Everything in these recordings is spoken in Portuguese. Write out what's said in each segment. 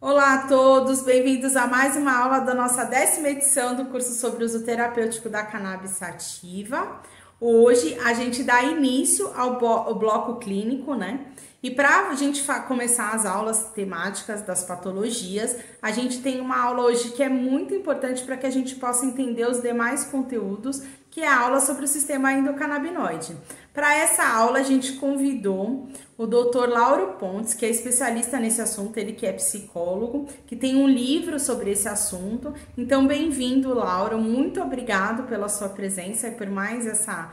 Olá a todos, bem-vindos a mais uma aula da nossa 10ª edição do curso sobre uso terapêutico da cannabis sativa. Hoje a gente dá início ao bloco clínico, né? E para a gente começar as aulas temáticas das patologias, a gente tem uma aula hoje que é muito importante para que a gente possa entender os demais conteúdos, que é a aula sobre o sistema endocannabinoide. Para essa aula, a gente convidou o Dr. Lauro Pontes, que é especialista nesse assunto, ele que é psicólogo, que tem um livro sobre esse assunto. Então, bem-vindo, Lauro. Muito obrigado pela sua presença e por mais essa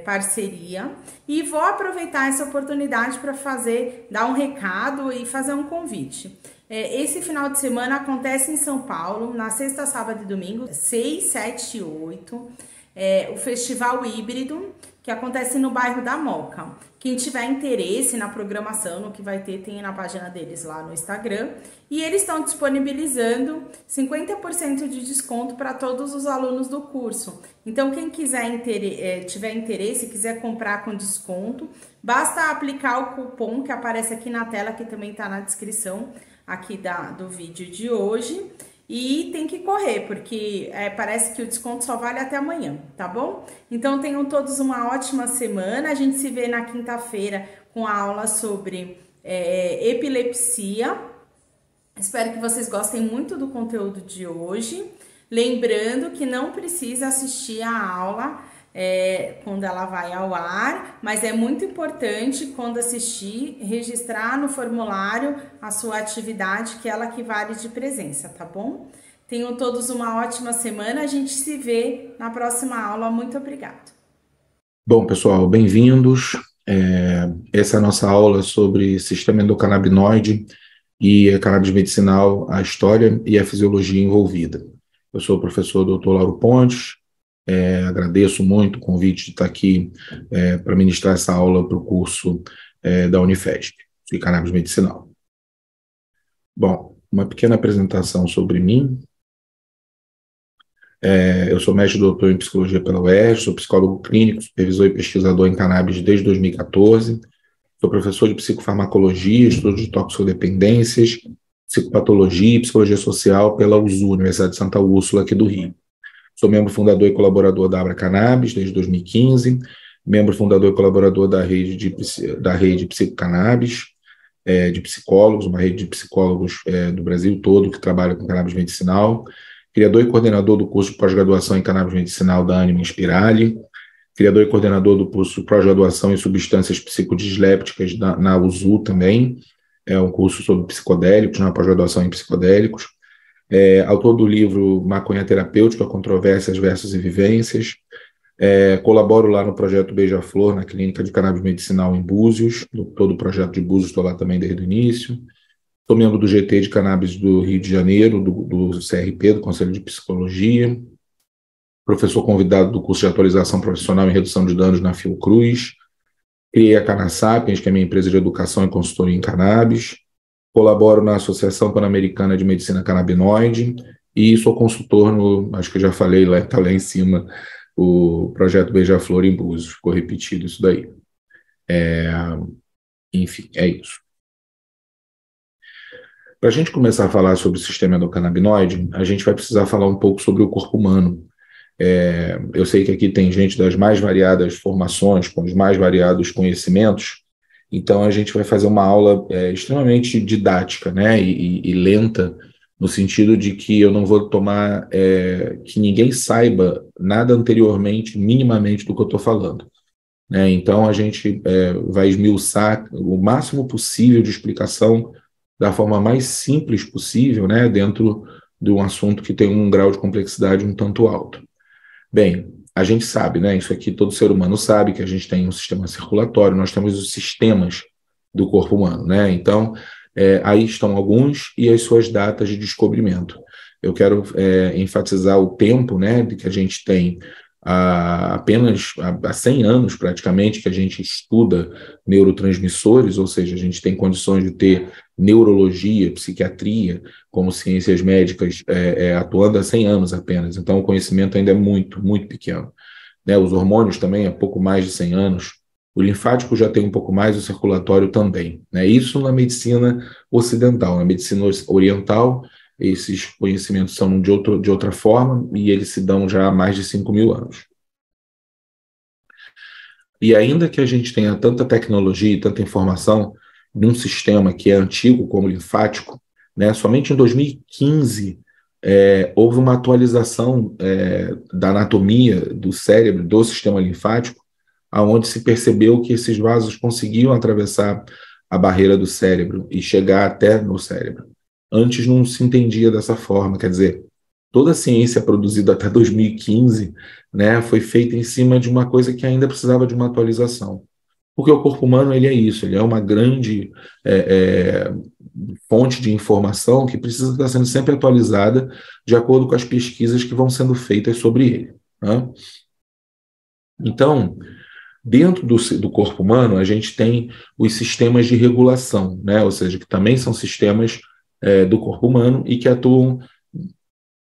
parceria. E vou aproveitar essa oportunidade para dar um recado e fazer um convite. Esse final de semana acontece em São Paulo, na sexta, sábado e domingo, 6, 7 e 8, o Festival Híbrido, que acontece no bairro da Moca. Quem tiver interesse na programação, no que vai ter, tem na página deles lá no Instagram. E eles estão disponibilizando 50% de desconto para todos os alunos do curso. Então, quem tiver interesse, quiser comprar com desconto, basta aplicar o cupom que aparece aqui na tela, que também está na descrição aqui do vídeo de hoje. E tem que correr, porque parece que o desconto só vale até amanhã, tá bom? Então, tenham todos uma ótima semana. A gente se vê na quinta-feira com a aula sobre epilepsia. Espero que vocês gostem muito do conteúdo de hoje. Lembrando que não precisa assistir a aula quando ela vai ao ar, mas é muito importante, quando assistir, registrar no formulário a sua atividade, que ela que vale de presença, tá bom? Tenham todos uma ótima semana, a gente se vê na próxima aula. Muito obrigada. Bom, pessoal, bem-vindos. Essa é a nossa aula sobre sistema endocannabinoide e a cannabis medicinal, a história e a fisiologia envolvida. Eu sou o professor Dr. Lauro Pontes. Agradeço muito o convite de estar aqui para ministrar essa aula para o curso da Unifesp, de cannabis medicinal. Bom, uma pequena apresentação sobre mim. Eu sou mestre e doutor em psicologia pela UERJ, sou psicólogo clínico, supervisor e pesquisador em cannabis desde 2014, sou professor de psicofarmacologia, estudo de toxicodependências, psicopatologia e psicologia social pela USU, Universidade de Santa Úrsula, aqui do Rio. Sou membro fundador e colaborador da Abra Cannabis desde 2015, membro fundador e colaborador da rede Psicocannabis, de psicólogos, uma rede de psicólogos do Brasil todo que trabalha com cannabis medicinal, criador e coordenador do curso de pós-graduação em cannabis medicinal da Anima Inspirali, criador e coordenador do curso de pós-graduação em substâncias psicodislépticas na USU também, um curso sobre psicodélicos, uma pós-graduação em psicodélicos, autor do livro Maconha Terapêutica, Controvérsias, Versos e Vivências. Colaboro lá no projeto Beija-Flor, na clínica de cannabis medicinal em Búzios, todo o projeto de Búzios estou lá também desde o início. Sou membro do GT de Cannabis do Rio de Janeiro, do CRP, do Conselho de Psicologia. Professor convidado do curso de atualização profissional em redução de danos na Fiocruz. Criei a Cannasapiens, que é a minha empresa de educação e consultoria em cannabis. Colaboro na Associação Pan-Americana de Medicina Cannabinoide e sou consultor acho que eu já falei, está lá em cima, o projeto Beija-Flor em Búzios. Ficou repetido isso daí. Enfim, é isso. Para a gente começar a falar sobre o sistema endocannabinoide, a gente vai precisar falar um pouco sobre o corpo humano. Eu sei que aqui tem gente das mais variadas formações, com os mais variados conhecimentos, então a gente vai fazer uma aula extremamente didática, né, e lenta, no sentido de que eu não vou tomar que ninguém saiba nada anteriormente, minimamente, do que eu estou falando. Né? Então a gente vai esmiuçar o máximo possível de explicação da forma mais simples possível, né, dentro de um assunto que tem um grau de complexidade um tanto alto. Bem, a gente sabe, né, isso aqui todo ser humano sabe, que a gente tem um sistema circulatório, nós temos os sistemas do corpo humano, né, então Aí estão alguns e as suas datas de descobrimento. Eu quero enfatizar o tempo, né, de que a gente tem apenas há 100 anos, praticamente, que a gente estuda neurotransmissores, ou seja, a gente tem condições de ter neurologia, psiquiatria, como ciências médicas, atuando há 100 anos apenas. Então, o conhecimento ainda é muito, muito pequeno. Né? Os hormônios também há pouco mais de 100 anos. O linfático já tem um pouco mais, o circulatório também. Né? Isso na medicina ocidental. Na medicina oriental, esses conhecimentos são de outra forma e eles se dão já há mais de 5.000 anos. E ainda que a gente tenha tanta tecnologia e tanta informação num sistema que é antigo como o linfático, né, somente em 2015 houve uma atualização da anatomia do cérebro, do sistema linfático, aonde se percebeu que esses vasos conseguiam atravessar a barreira do cérebro e chegar até no cérebro. Antes não se entendia dessa forma, quer dizer, toda a ciência produzida até 2015, né, foi feita em cima de uma coisa que ainda precisava de uma atualização. Porque o corpo humano ele é isso, ele é uma grande fonte de informação que precisa estar sendo sempre atualizada de acordo com as pesquisas que vão sendo feitas sobre ele. Né? Então, dentro do corpo humano, a gente tem os sistemas de regulação, né? Ou seja, que também são sistemas do corpo humano e que atuam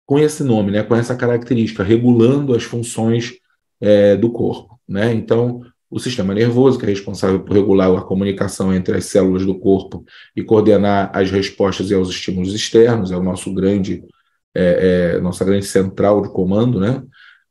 com esse nome, né? Com essa característica, regulando as funções do corpo. Né? Então, o sistema nervoso, que é responsável por regular a comunicação entre as células do corpo e coordenar as respostas aos estímulos externos, é o nosso nossa grande central de comando, né?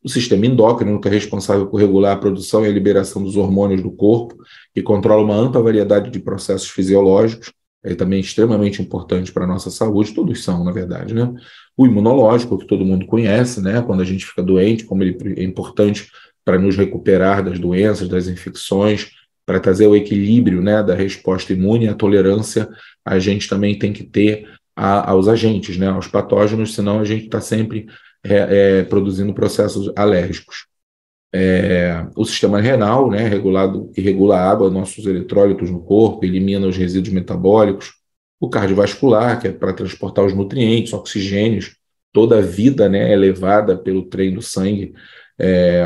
O sistema endócrino, que é responsável por regular a produção e a liberação dos hormônios do corpo, que controla uma ampla variedade de processos fisiológicos, é também extremamente importante para a nossa saúde, todos são, na verdade, né? O imunológico, que todo mundo conhece, né? Quando a gente fica doente, como ele é importante para nos recuperar das doenças, das infecções, para trazer o equilíbrio, né, da resposta imune e a tolerância, a gente também tem que ter aos agentes, né, aos patógenos, senão a gente está sempre produzindo processos alérgicos. O sistema renal, né, que regula a água, nossos eletrólitos no corpo, elimina os resíduos metabólicos. O cardiovascular, que é para transportar os nutrientes, oxigênios, toda a vida, né, é levada pelo trem do sangue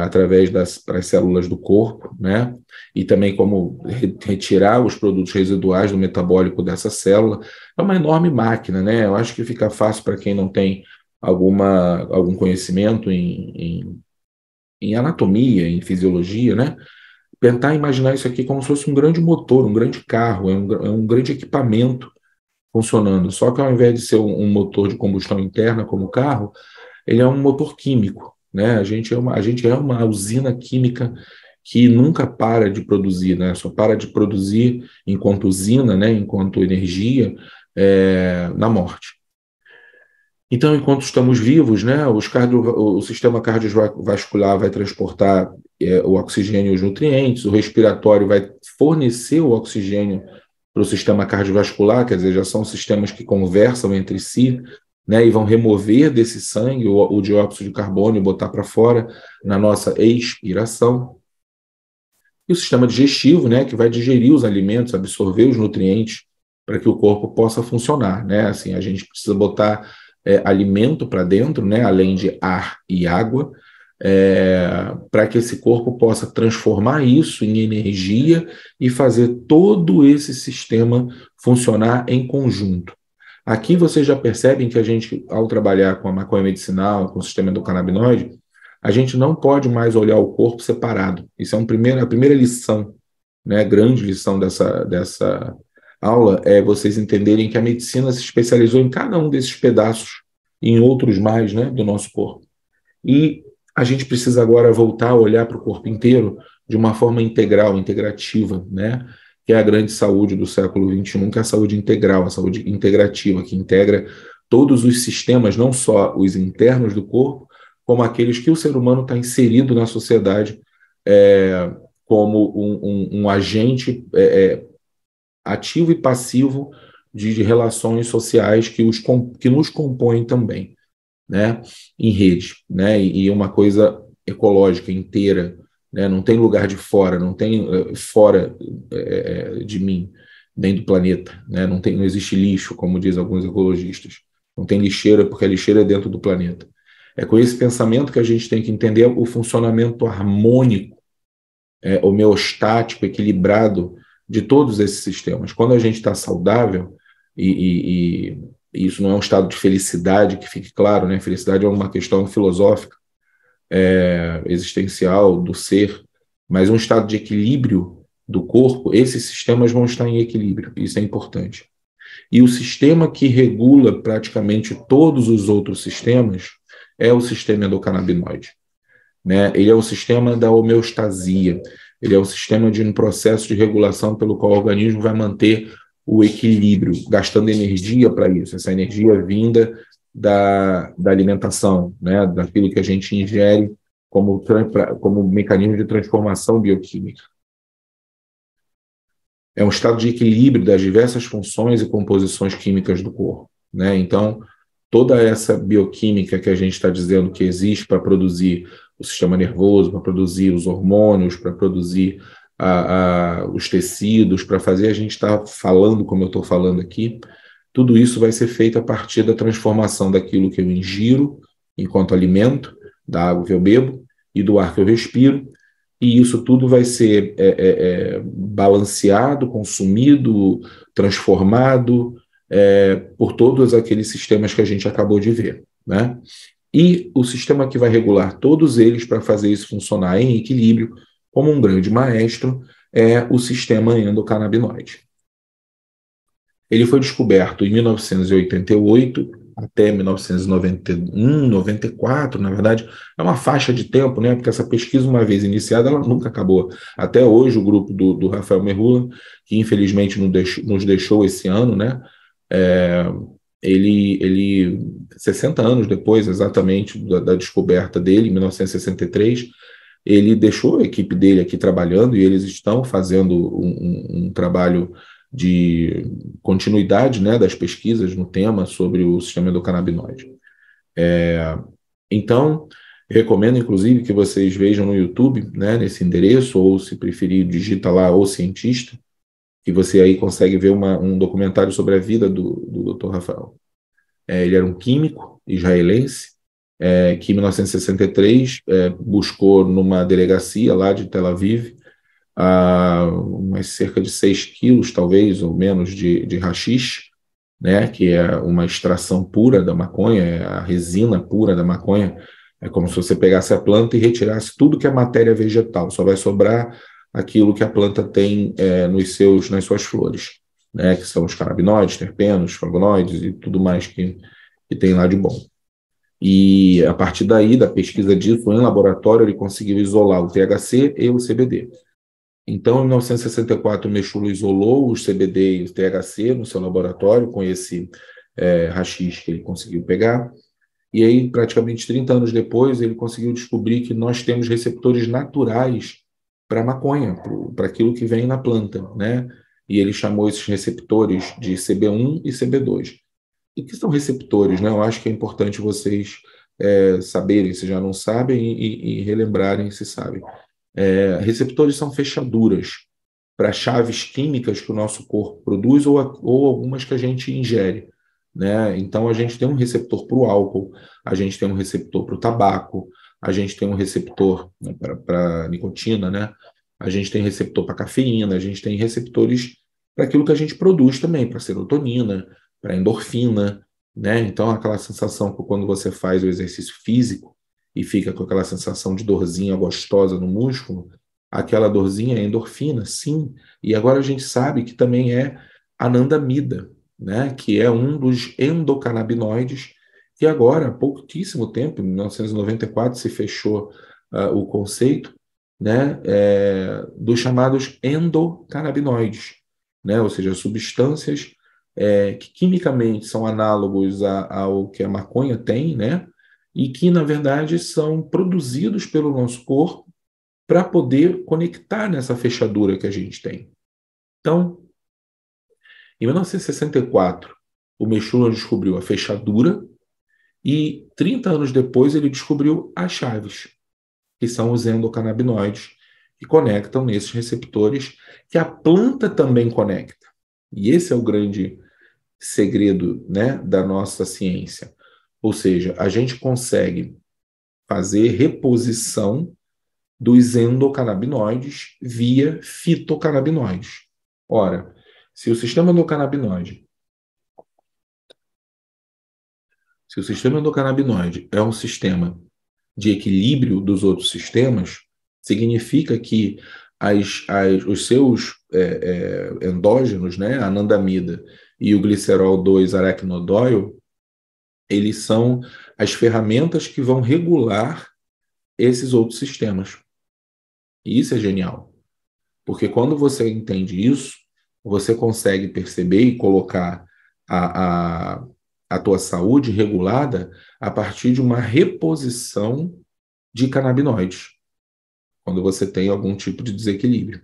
através das células do corpo, né, e também como retirar os produtos residuais do metabólico dessa célula. É uma enorme máquina, né? Eu acho que fica fácil para quem não tem algum conhecimento em anatomia, em fisiologia, né? Tentar imaginar isso aqui como se fosse um grande motor, um grande carro, é um grande equipamento funcionando. Só que ao invés de ser um motor de combustão interna como o carro, ele é um motor químico, né? A gente é uma usina química que nunca para de produzir, né? Só para de produzir enquanto usina, né? Enquanto energia, na morte. Então, enquanto estamos vivos, né, o sistema cardiovascular vai transportar o oxigênio e os nutrientes, o respiratório vai fornecer o oxigênio para o sistema cardiovascular, quer dizer, já são sistemas que conversam entre si, né, e vão remover desse sangue o dióxido de carbono e botar para fora na nossa expiração. E o sistema digestivo, né, que vai digerir os alimentos, absorver os nutrientes para que o corpo possa funcionar, né? Assim, a gente precisa botar alimento para dentro, né, além de ar e água, para que esse corpo possa transformar isso em energia e fazer todo esse sistema funcionar em conjunto. Aqui vocês já percebem que a gente, ao trabalhar com a maconha medicinal, com o sistema endocannabinoide, a gente não pode mais olhar o corpo separado. Isso é a primeira lição, né, grande lição dessa aula, é vocês entenderem que a medicina se especializou em cada um desses pedaços e em outros mais, né, do nosso corpo. E a gente precisa agora voltar a olhar para o corpo inteiro de uma forma integral, integrativa, né, que é a grande saúde do século XXI, que é a saúde integral, a saúde integrativa, que integra todos os sistemas, não só os internos do corpo, como aqueles que o ser humano está inserido na sociedade como um agente ativo e passivo de relações sociais que nos compõem também, né, em rede, né, e uma coisa ecológica inteira, né, não tem lugar de fora, não tem fora de mim, nem do planeta, né? Não existe lixo, como dizem alguns ecologistas. Não tem lixeira porque a lixeira é dentro do planeta. É com esse pensamento que a gente tem que entender o funcionamento harmônico, homeostático, equilibrado de todos esses sistemas. Quando a gente está saudável, e isso não é um estado de felicidade, que fique claro, né? Felicidade é uma questão filosófica, existencial do ser, mas um estado de equilíbrio do corpo, esses sistemas vão estar em equilíbrio, isso é importante. E o sistema que regula praticamente todos os outros sistemas é o sistema endocannabinoide, né? Ele é o sistema da homeostasia, ele é o sistema de um processo de regulação pelo qual o organismo vai manter o equilíbrio, gastando energia para isso, essa energia vinda da alimentação, né? Daquilo que a gente ingere como mecanismo de transformação bioquímica. É um estado de equilíbrio das diversas funções e composições químicas do corpo, né? Então, toda essa bioquímica que a gente está dizendo que existe para produzir o sistema nervoso, para produzir os hormônios, para produzir os tecidos, para fazer a gente estar falando como eu estou falando aqui, tudo isso vai ser feito a partir da transformação daquilo que eu ingiro enquanto alimento, da água que eu bebo e do ar que eu respiro, e isso tudo vai ser balanceado, consumido, transformado por todos aqueles sistemas que a gente acabou de ver, né? E o sistema que vai regular todos eles para fazer isso funcionar em equilíbrio, como um grande maestro, é o sistema endocannabinoide. Ele foi descoberto em 1988 até 1991, 94, na verdade, é uma faixa de tempo, né? Porque essa pesquisa, uma vez iniciada, ela nunca acabou. Até hoje, o grupo do Rafael Merhula, que infelizmente nos deixou esse ano, né? Ele 60 anos depois, exatamente, da descoberta dele, em 1963, ele deixou a equipe dele aqui trabalhando e eles estão fazendo um trabalho de continuidade, né, das pesquisas no tema sobre o sistema endocannabinoide. Então, recomendo, inclusive, que vocês vejam no YouTube, né, nesse endereço, ou se preferir, digita lá O Cientista, que você aí consegue ver um documentário sobre a vida do Dr. Rafael. Ele era um químico israelense, que em 1963 buscou numa delegacia lá de Tel Aviv umas cerca de 6 quilos, talvez, ou menos, de haxixe, né, que é uma extração pura da maconha, é a resina pura da maconha. É como se você pegasse a planta e retirasse tudo que é matéria vegetal, só vai sobrar aquilo que a planta tem nas suas flores, né, que são os canabinoides, terpenos, flavonoides e tudo mais que tem lá de bom. E a partir daí, da pesquisa disso, em laboratório, ele conseguiu isolar o THC e o CBD. Então, em 1964, o Merhula isolou o CBD e o THC no seu laboratório com esse haxixe que ele conseguiu pegar. E aí, praticamente 30 anos depois, ele conseguiu descobrir que nós temos receptores naturais para a maconha, para aquilo que vem na planta, né? E ele chamou esses receptores de CB1 e CB2. E que são receptores, né? Eu acho que é importante vocês saberem, se já não sabem, e relembrarem se sabem. Receptores são fechaduras para chaves químicas que o nosso corpo produz ou algumas que a gente ingere, né? Então, a gente tem um receptor para o álcool, a gente tem um receptor para o tabaco, a gente tem um receptor, né, para nicotina, né? A gente tem receptor para cafeína, a gente tem receptores para aquilo que a gente produz também, para serotonina, para endorfina, né? Então, aquela sensação que quando você faz o exercício físico e fica com aquela sensação de dorzinha gostosa no músculo, aquela dorzinha é endorfina, sim. E agora a gente sabe que também é anandamida, né? Que é um dos endocannabinoides, que agora, há pouquíssimo tempo, em 1994, se fechou o conceito, né? Dos chamados endocannabinoides, né? Ou seja, substâncias que quimicamente são análogos ao que a maconha tem, né? E que, na verdade, são produzidos pelo nosso corpo para poder conectar nessa fechadura que a gente tem. Então, em 1964, o Merhula descobriu a fechadura e 30 anos depois ele descobriu as chaves, que são os endocannabinoides, que conectam nesses receptores que a planta também conecta, E esse é o grande segredo, né, da nossa ciência. Ou seja, a gente consegue fazer reposição dos endocannabinoides via fitocannabinoides. Ora, se o sistema endocannabinoide, se o sistema endocannabinoide é um sistema de equilíbrio dos outros sistemas, significa que os seus endógenos, né, a anandamida e o glicerol 2-araquinodóil, eles são as ferramentas que vão regular esses outros sistemas. E isso é genial, porque quando você entende isso, você consegue perceber e colocar a, a, a tua saúde regulada a partir de uma reposição de canabinoides, quando você tem algum tipo de desequilíbrio.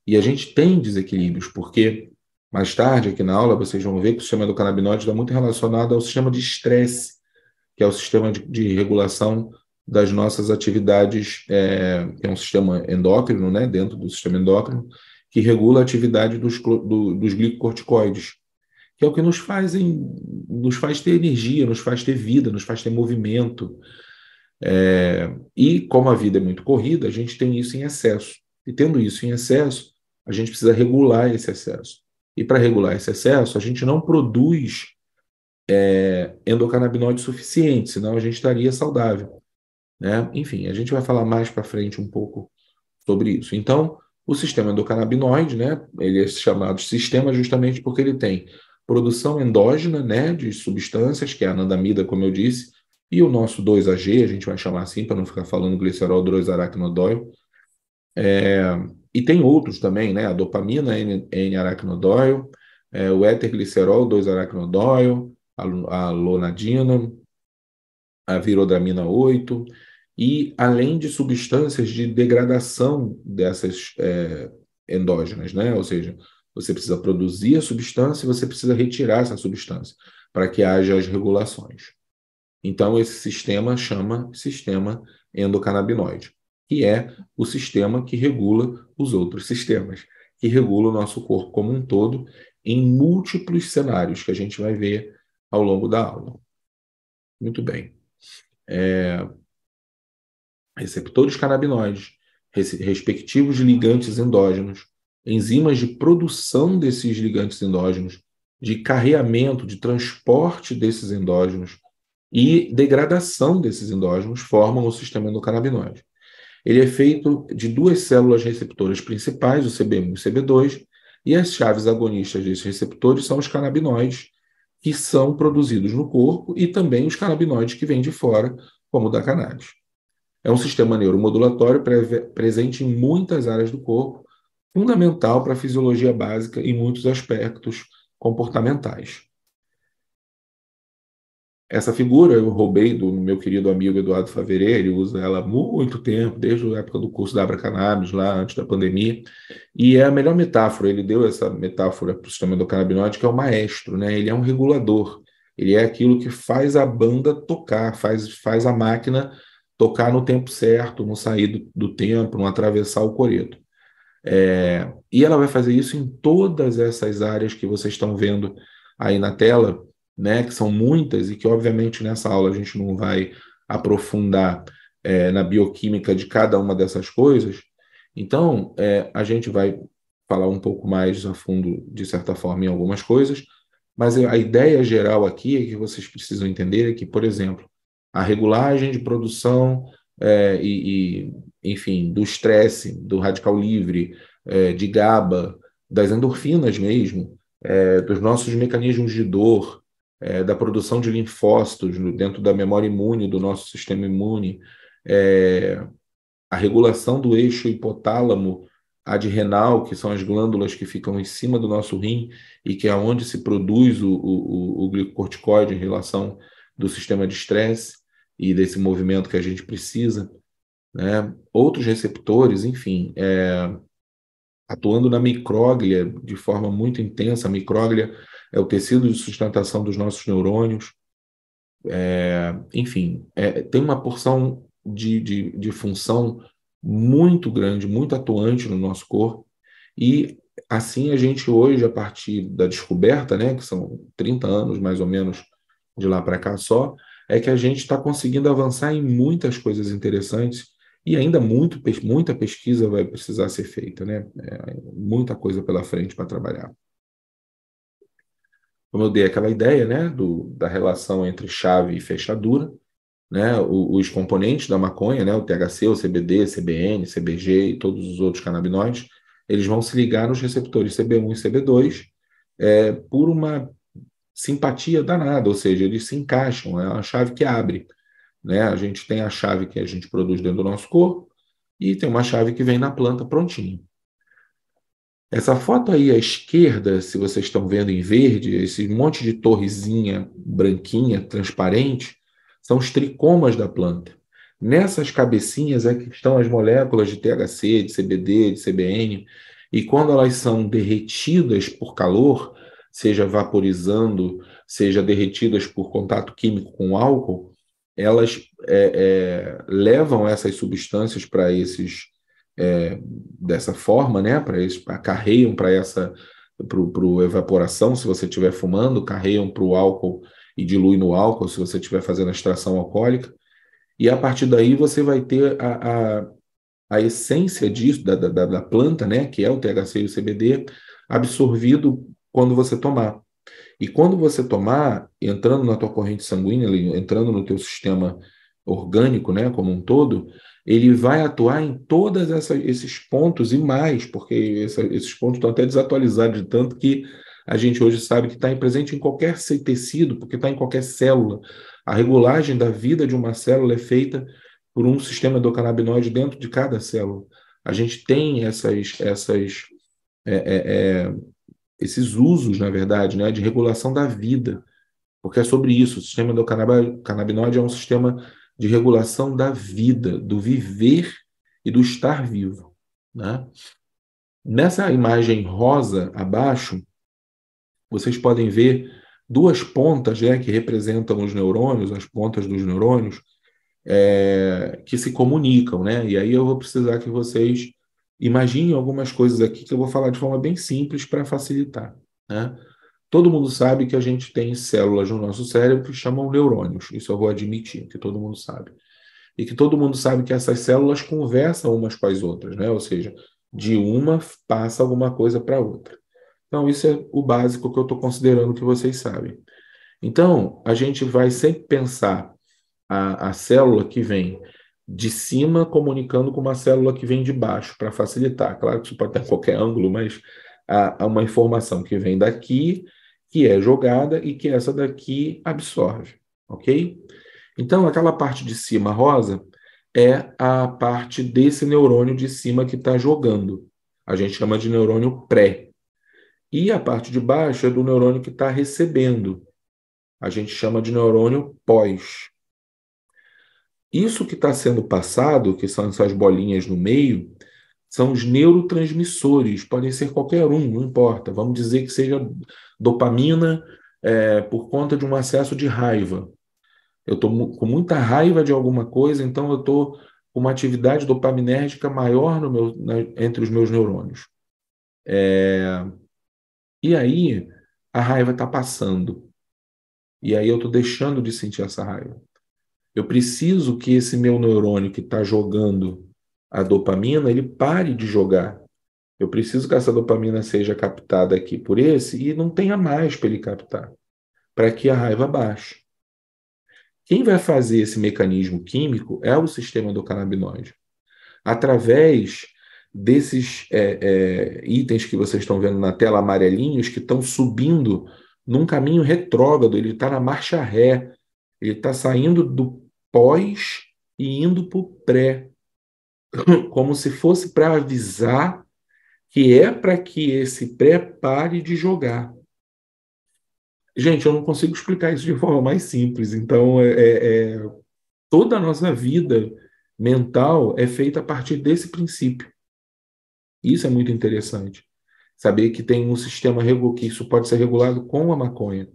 E a gente tem desequilíbrios, porque mais tarde, aqui na aula, vocês vão ver que o sistema do canabinoide está muito relacionado ao sistema de estresse, que é o sistema de regulação das nossas atividades, que é um sistema endócrino, né, dentro do sistema endócrino, que regula a atividade dos glicocorticoides, que é o que nos faz ter energia, nos faz ter vida, nos faz ter movimento. E como a vida é muito corrida, a gente tem isso em excesso. E tendo isso em excesso, a gente precisa regular esse excesso. E para regular esse excesso, a gente não produz endocannabinoide suficiente, senão a gente estaria saudável, né? Enfim, a gente vai falar mais para frente um pouco sobre isso. Então, o sistema endocannabinoide, né, ele é chamado sistema justamente porque ele tem produção endógena, né, de substâncias, que é a anandamida, como eu disse, e o nosso 2-AG, a gente vai chamar assim para não ficar falando glicerol 2-araquinodóil. E tem outros também, né, a dopamina N-araquinodóil, o éter-glicerol 2-araquinodóil, a lonadina, a virodamina 8, e além de substâncias de degradação dessas endógenas, né? Ou seja, você precisa produzir a substância e você precisa retirar essa substância para que haja as regulações. Então, esse sistema chama sistema endocannabinoide, que é o sistema que regula os outros sistemas, que regula o nosso corpo como um todo em múltiplos cenários que a gente vai ver ao longo da aula. Muito bem. Receptores canabinoides, respectivos ligantes endógenos, enzimas de produção desses ligantes endógenos, de carreamento, de transporte desses endógenos e degradação desses endógenos formam o sistema endocannabinoide. Ele é feito de duas células receptoras principais, o CB1 e o CB2, e as chaves agonistas desses receptores são os canabinoides, que são produzidos no corpo, e também os canabinoides que vêm de fora, como o da cannabis. É um sistema neuromodulatório presente em muitas áreas do corpo, fundamental para a fisiologia básica em muitos aspectos comportamentais. Essa figura eu roubei do meu querido amigo Eduardo Faverê, ele usa ela há muito tempo, desde a época do curso da Abracannabis, lá antes da pandemia, e é a melhor metáfora, ele deu essa metáfora para o sistema endocannabinoide, que é o maestro, né? Ele é um regulador, ele é aquilo que faz a banda tocar, faz a máquina tocar no tempo certo, não sair do tempo, não atravessar o coreto. E ela vai fazer isso em todas essas áreas que vocês estão vendo aí na tela, né, que são muitas e que, obviamente, nessa aula a gente não vai aprofundar na bioquímica de cada uma dessas coisas. Então, a gente vai falar um pouco mais a fundo, de certa forma, em algumas coisas, mas a ideia geral aqui é que vocês precisam entender é que, por exemplo, a regulagem de produção enfim, do estresse, do radical livre, de GABA, das endorfinas mesmo, dos nossos mecanismos de dor, da produção de linfócitos dentro da memória imune, do nosso sistema imune, a regulação do eixo hipotálamo adrenal, que são as glândulas que ficam em cima do nosso rim e que é onde se produz o glicocorticoide em relação do sistema de estresse e desse movimento que a gente precisa, né? Outros receptores, enfim, atuando na micróglia de forma muito intensa. A micróglia é o tecido de sustentação dos nossos neurônios. Enfim, tem uma porção de função muito grande, muito atuante no nosso corpo, e assim a gente hoje, a partir da descoberta, né, que são 30 anos mais ou menos de lá para cá só, é que a gente está conseguindo avançar em muitas coisas interessantes e ainda muita pesquisa vai precisar ser feita, né? Muita coisa pela frente para trabalhar. Como eu dei aquela ideia, né, da relação entre chave e fechadura, né, os componentes da maconha, né, o THC, o CBD, CBN, CBG e todos os outros canabinoides, eles vão se ligar nos receptores CB1 e CB2 por uma simpatia danada, ou seja, eles se encaixam, é uma chave que abre, né? A gente tem a chave que a gente produz dentro do nosso corpo e tem uma chave que vem na planta prontinha. Essa foto aí à esquerda, se vocês estão vendo em verde, esse monte de torrezinha branquinha, transparente, são os tricomas da planta. Nessas cabecinhas é que estão as moléculas de THC, de CBD, de CBN, e quando elas são derretidas por calor, seja vaporizando, seja derretidas por contato químico com álcool, elas levam essas substâncias para esses dessa forma, né? Para eles carreiam para evaporação, se você estiver fumando, carreiam para o álcool e dilui no álcool, se você estiver fazendo a extração alcoólica. E a partir daí você vai ter a essência disso, da planta, né? Que é o THC e o CBD, absorvido quando você tomar. E quando você tomar, entrando na tua corrente sanguínea, entrando no teu sistema orgânico, né, como um todo, ele vai atuar em todos esses pontos e mais, porque esses pontos estão até desatualizados, de tanto que a gente hoje sabe que está presente em qualquer tecido, porque está em qualquer célula. A regulagem da vida de uma célula é feita por um sistema endocannabinoide dentro de cada célula. A gente tem esses usos, na verdade, né, de regulação da vida, porque é sobre isso. O sistema endocannabinoide é um sistema de regulação da vida, do viver e do estar vivo, né? Nessa imagem rosa abaixo, vocês podem ver duas pontas, né, que representam os neurônios, as pontas dos neurônios, que se comunicam, né? E aí eu vou precisar que vocês imaginem algumas coisas aqui que eu vou falar de forma bem simples para facilitar, né? Todo mundo sabe que a gente tem células no nosso cérebro que chamam neurônios. Isso eu vou admitir, que todo mundo sabe. E que todo mundo sabe que essas células conversam umas com as outras, né? Ou seja, de uma passa alguma coisa para outra. Então, isso é o básico que eu estou considerando que vocês sabem. Então, a gente vai sempre pensar a célula que vem de cima comunicando com uma célula que vem de baixo, para facilitar. Claro que isso pode estar em qualquer ângulo, mas há uma informação que vem daqui, que é jogada e que essa daqui absorve, ok? Então, aquela parte de cima rosa é a parte desse neurônio de cima que está jogando. A gente chama de neurônio pré. E a parte de baixo é do neurônio que está recebendo. A gente chama de neurônio pós. Isso que está sendo passado, que são essas bolinhas no meio, são os neurotransmissores, podem ser qualquer um, não importa. Vamos dizer que seja dopamina por conta de um acesso de raiva. Eu estou com muita raiva de alguma coisa, então eu estou com uma atividade dopaminérgica maior entre os meus neurônios. E aí a raiva está passando. E aí eu estou deixando de sentir essa raiva. Eu preciso que esse meu neurônio que está jogando a dopamina, ele pare de jogar. Eu preciso que essa dopamina seja captada aqui por esse e não tenha mais para ele captar, para que a raiva baixe. Quem vai fazer esse mecanismo químico é o sistema endocannabinoide. Através desses itens que vocês estão vendo na tela amarelinhos, que estão subindo num caminho retrógrado, ele está na marcha ré, ele está saindo do pós e indo para o pré, como se fosse para avisar que é para que esse pré pare de jogar. Gente, eu não consigo explicar isso de forma mais simples. Então, toda a nossa vida mental é feita a partir desse princípio. Isso é muito interessante. Saber que tem um sistema que isso pode ser regulado com a maconha.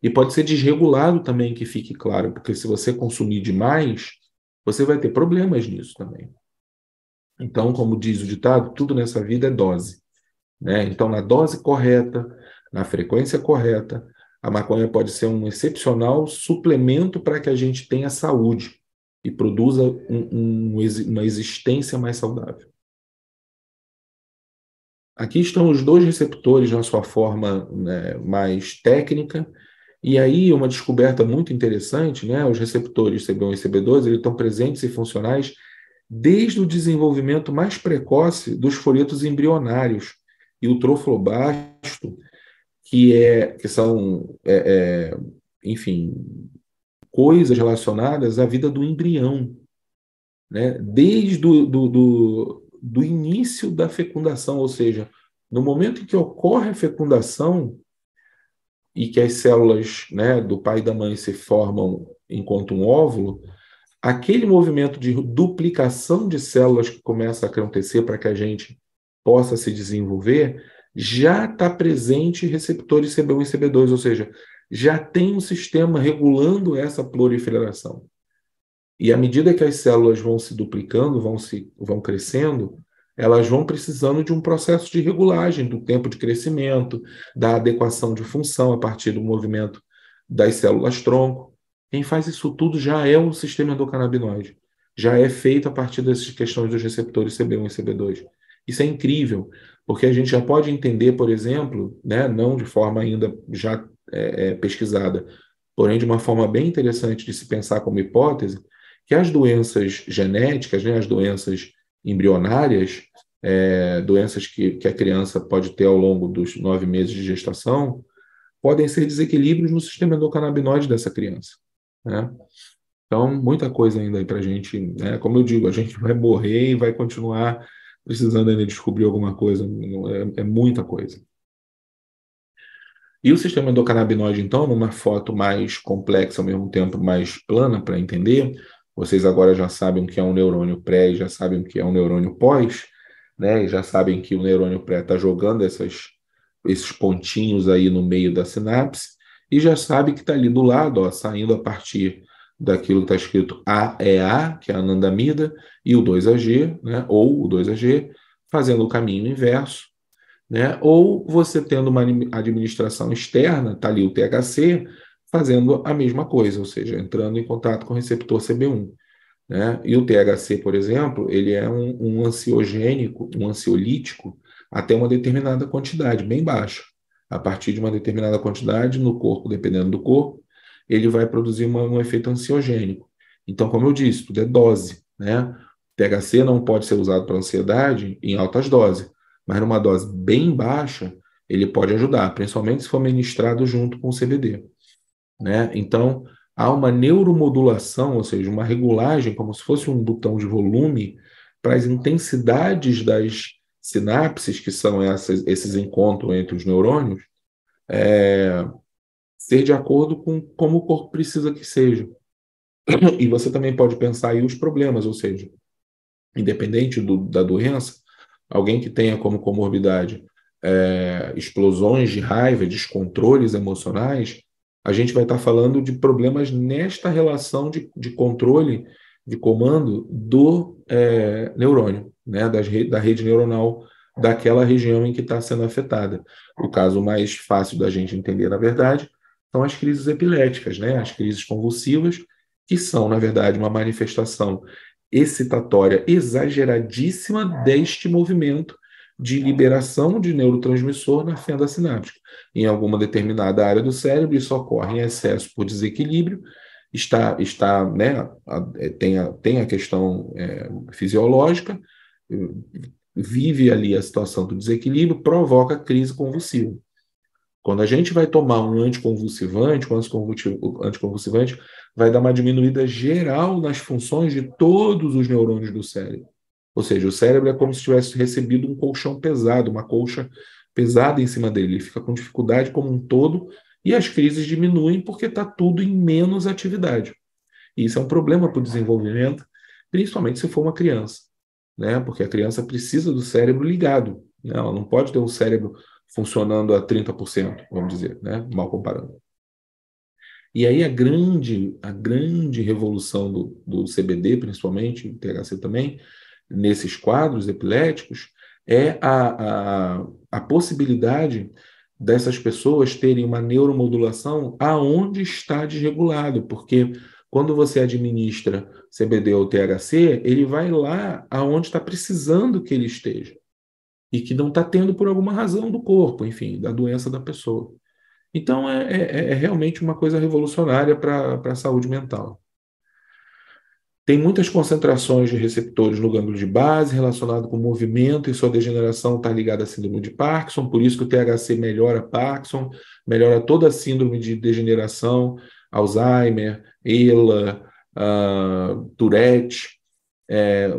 E pode ser desregulado também, que fique claro, porque se você consumir demais, você vai ter problemas nisso também. Então, como diz o ditado, tudo nessa vida é dose. né? Então, na dose correta, na frequência correta, a maconha pode ser um excepcional suplemento para que a gente tenha saúde e produza uma existência mais saudável. Aqui estão os dois receptores na sua forma, né, mais técnica, e aí uma descoberta muito interessante, né? Os receptores CB1 e CB2, eles estão presentes e funcionais desde o desenvolvimento mais precoce dos folhetos embrionários e o troflobasto, que são, enfim, coisas relacionadas à vida do embrião, né? Desde do início da fecundação, ou seja, no momento em que ocorre a fecundação e que as células, né, do pai e da mãe se formam enquanto um óvulo, aquele movimento de duplicação de células que começa a acontecer para que a gente possa se desenvolver, já está presente receptores CB1 e CB2, ou seja, já tem um sistema regulando essa proliferação. E à medida que as células vão se duplicando, vão crescendo, elas vão precisando de um processo de regulagem do tempo de crescimento, da adequação de função a partir do movimento das células-tronco. Quem faz isso tudo já é o sistema endocannabinoide. Já é feito a partir dessas questões dos receptores CB1 e CB2. Isso é incrível, porque a gente já pode entender, por exemplo, né, não de forma ainda já pesquisada, porém de uma forma bem interessante de se pensar como hipótese, que as doenças genéticas, né, as doenças embrionárias, doenças que a criança pode ter ao longo dos 9 meses de gestação, podem ser desequilíbrios no sistema endocannabinoide dessa criança, né? Então, muita coisa ainda aí para a gente, né? Como eu digo, a gente vai morrer e vai continuar precisando ainda descobrir alguma coisa, é muita coisa. E o sistema endocannabinoide, então, numa foto mais complexa, ao mesmo tempo mais plana para entender, vocês agora já sabem o que é um neurônio pré e já sabem o que é um neurônio pós, né? E já sabem que o neurônio pré está jogando esses pontinhos aí no meio da sinapse e já sabe que está ali do lado, ó, saindo a partir daquilo que está escrito AEA, que é a anandamida, e o 2AG, né? Ou o 2AG, fazendo o caminho inverso, né? Ou você tendo uma administração externa, está ali o THC, fazendo a mesma coisa, ou seja, entrando em contato com o receptor CB1. Né? E o THC, por exemplo, ele é um ansiogênico, um ansiolítico, até uma determinada quantidade, bem baixa. A partir de uma determinada quantidade, no corpo, dependendo do corpo, ele vai produzir um efeito ansiogênico. Então, como eu disse, tudo é dose. Né? THC não pode ser usado para ansiedade em altas doses, mas numa dose bem baixa, ele pode ajudar, principalmente se for ministrado junto com o CBD. Né? Então, há uma neuromodulação, ou seja, uma regulagem, como se fosse um botão de volume, para as intensidades das sinapses, que são esses encontros entre os neurônios, ser de acordo com como o corpo precisa que seja. E você também pode pensar aí os problemas, ou seja, independente da doença, alguém que tenha como comorbidade explosões de raiva, descontroles emocionais, a gente vai estar falando de problemas nesta relação de controle, de comando do neurônio, né, da rede neuronal daquela região em que está sendo afetada. O caso mais fácil da gente entender, na verdade, são as crises epiléticas, né, as crises convulsivas, que são, na verdade, uma manifestação excitatória exageradíssima deste movimento de liberação de neurotransmissor na fenda sináptica. Em alguma determinada área do cérebro, isso ocorre em excesso por desequilíbrio, né, tem a questão fisiológica, vive ali a situação do desequilíbrio, provoca crise convulsiva. Quando a gente vai tomar um anticonvulsivante, o anticonvulsivante vai dar uma diminuída geral nas funções de todos os neurônios do cérebro. Ou seja, o cérebro é como se tivesse recebido um colchão pesado, uma colcha pesada em cima dele. Ele fica com dificuldade como um todo e as crises diminuem porque está tudo em menos atividade. E isso é um problema para o desenvolvimento, principalmente se for uma criança, né? Porque a criança precisa do cérebro ligado, né? Ela não pode ter um cérebro funcionando a 30%, vamos dizer, né? Mal comparando. E aí a grande revolução do CBD, principalmente, o THC também, nesses quadros epiléticos, é a possibilidade dessas pessoas terem uma neuromodulação aonde está desregulado, porque quando você administra CBD ou THC, ele vai lá aonde está precisando que ele esteja e que não está tendo por alguma razão do corpo, enfim, da doença da pessoa. Então, é realmente uma coisa revolucionária para a saúde mental. Tem muitas concentrações de receptores no gânglio de base relacionado com o movimento e sua degeneração está ligada à síndrome de Parkinson, por isso que o THC melhora Parkinson, melhora toda a síndrome de degeneração, Alzheimer, ELA, Tourette,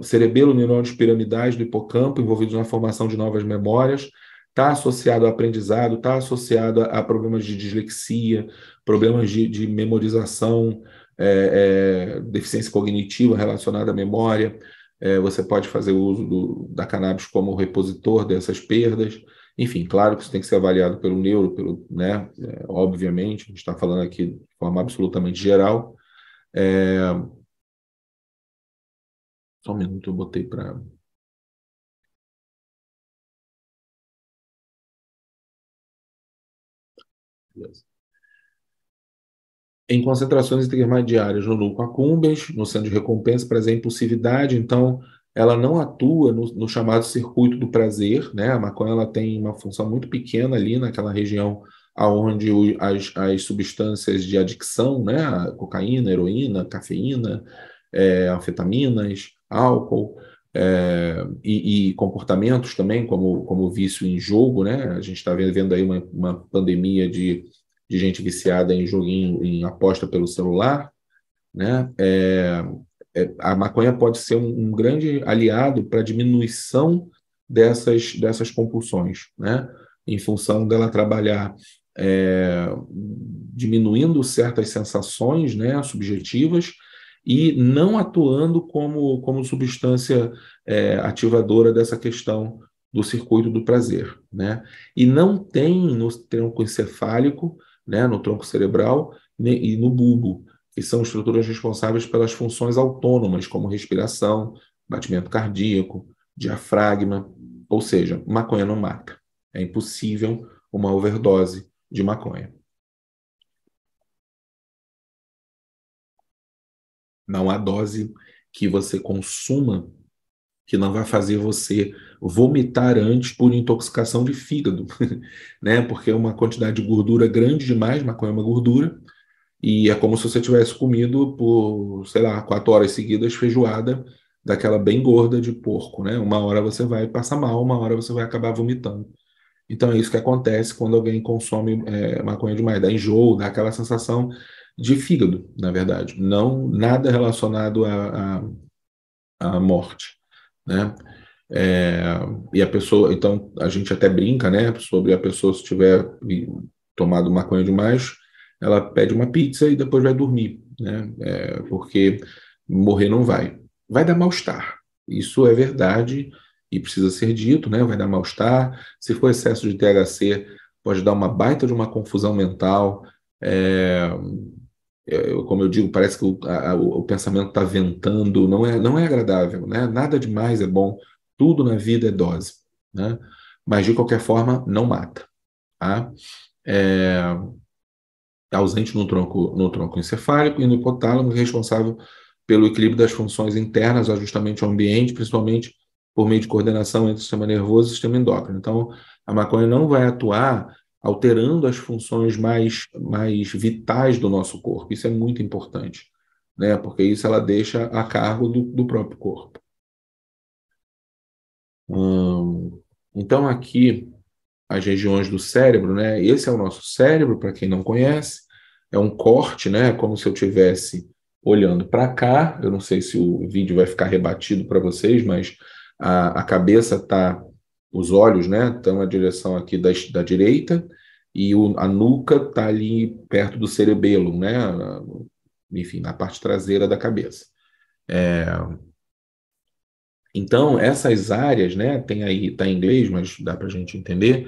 cerebelo, neurônios piramidais do hipocampo envolvidos na formação de novas memórias, está associado ao aprendizado, está associado a problemas de dislexia, problemas de memorização, deficiência cognitiva relacionada à memória. Você pode fazer uso da cannabis como repositor dessas perdas. Enfim, claro que isso tem que ser avaliado pelo neuro, né? Obviamente, a gente está falando aqui de forma absolutamente geral. Só um minuto, eu botei para... Em concentrações intermediárias no lucro accumbens, no centro de recompensa, para a impulsividade, então ela não atua no chamado circuito do prazer, né? A maconha ela tem uma função muito pequena ali naquela região aonde as substâncias de adicção, né? A cocaína, heroína, cafeína, anfetaminas, álcool, e comportamentos também, como vício em jogo, né? A gente está vendo aí uma pandemia de gente viciada em joguinho, em aposta pelo celular, né? A maconha pode ser um grande aliado para a diminuição dessas compulsões, né? Em função dela trabalhar diminuindo certas sensações, né, subjetivas e não atuando como substância ativadora dessa questão do circuito do prazer, né? E não tem no tronco encefálico, né, no tronco cerebral e no bulbo, que são estruturas responsáveis pelas funções autônomas, como respiração, batimento cardíaco, diafragma, ou seja, maconha não mata. É impossível uma overdose de maconha. Não há dose que você consuma que não vai fazer você vomitar antes por intoxicação de fígado, né? Porque é uma quantidade de gordura grande demais, maconha é uma gordura, e é como se você tivesse comido por, sei lá, 4 horas seguidas feijoada daquela bem gorda de porco, né? Uma hora você vai passar mal, uma hora você vai acabar vomitando. Então é isso que acontece quando alguém consome maconha demais, dá enjoo, dá aquela sensação de fígado, na verdade, não nada relacionado à morte, né? E a pessoa, então a gente até brinca, né, sobre a pessoa se tiver tomado maconha demais, ela pede uma pizza e depois vai dormir, né? Porque morrer não vai. Vai dar mal-estar. Isso é verdade e precisa ser dito, né? Vai dar mal-estar. Se for excesso de THC, pode dar uma baita de uma confusão mental. Como eu digo, parece que o pensamento está ventando, não é agradável, né? Nada demais é bom, tudo na vida é dose, né? Mas de qualquer forma, não mata, tá? É ausente no tronco encefálico e no hipotálamo, responsável pelo equilíbrio das funções internas, ajustamento ao ambiente, principalmente por meio de coordenação entre o sistema nervoso e o sistema endócrino. Então, a maconha não vai atuar alterando as funções mais vitais do nosso corpo. Isso é muito importante, né? Porque isso ela deixa a cargo do próprio corpo. Então, aqui, as regiões do cérebro, né? Esse é o nosso cérebro, para quem não conhece, é um corte, né? Como se eu estivesse olhando para cá. Eu não sei se o vídeo vai ficar rebatido para vocês, mas a cabeça está, os olhos, né? Estão na direção aqui da direita e a nuca está ali perto do cerebelo, né? Enfim, na parte traseira da cabeça. Então, essas áreas, né, tem aí, está em inglês, mas dá para a gente entender,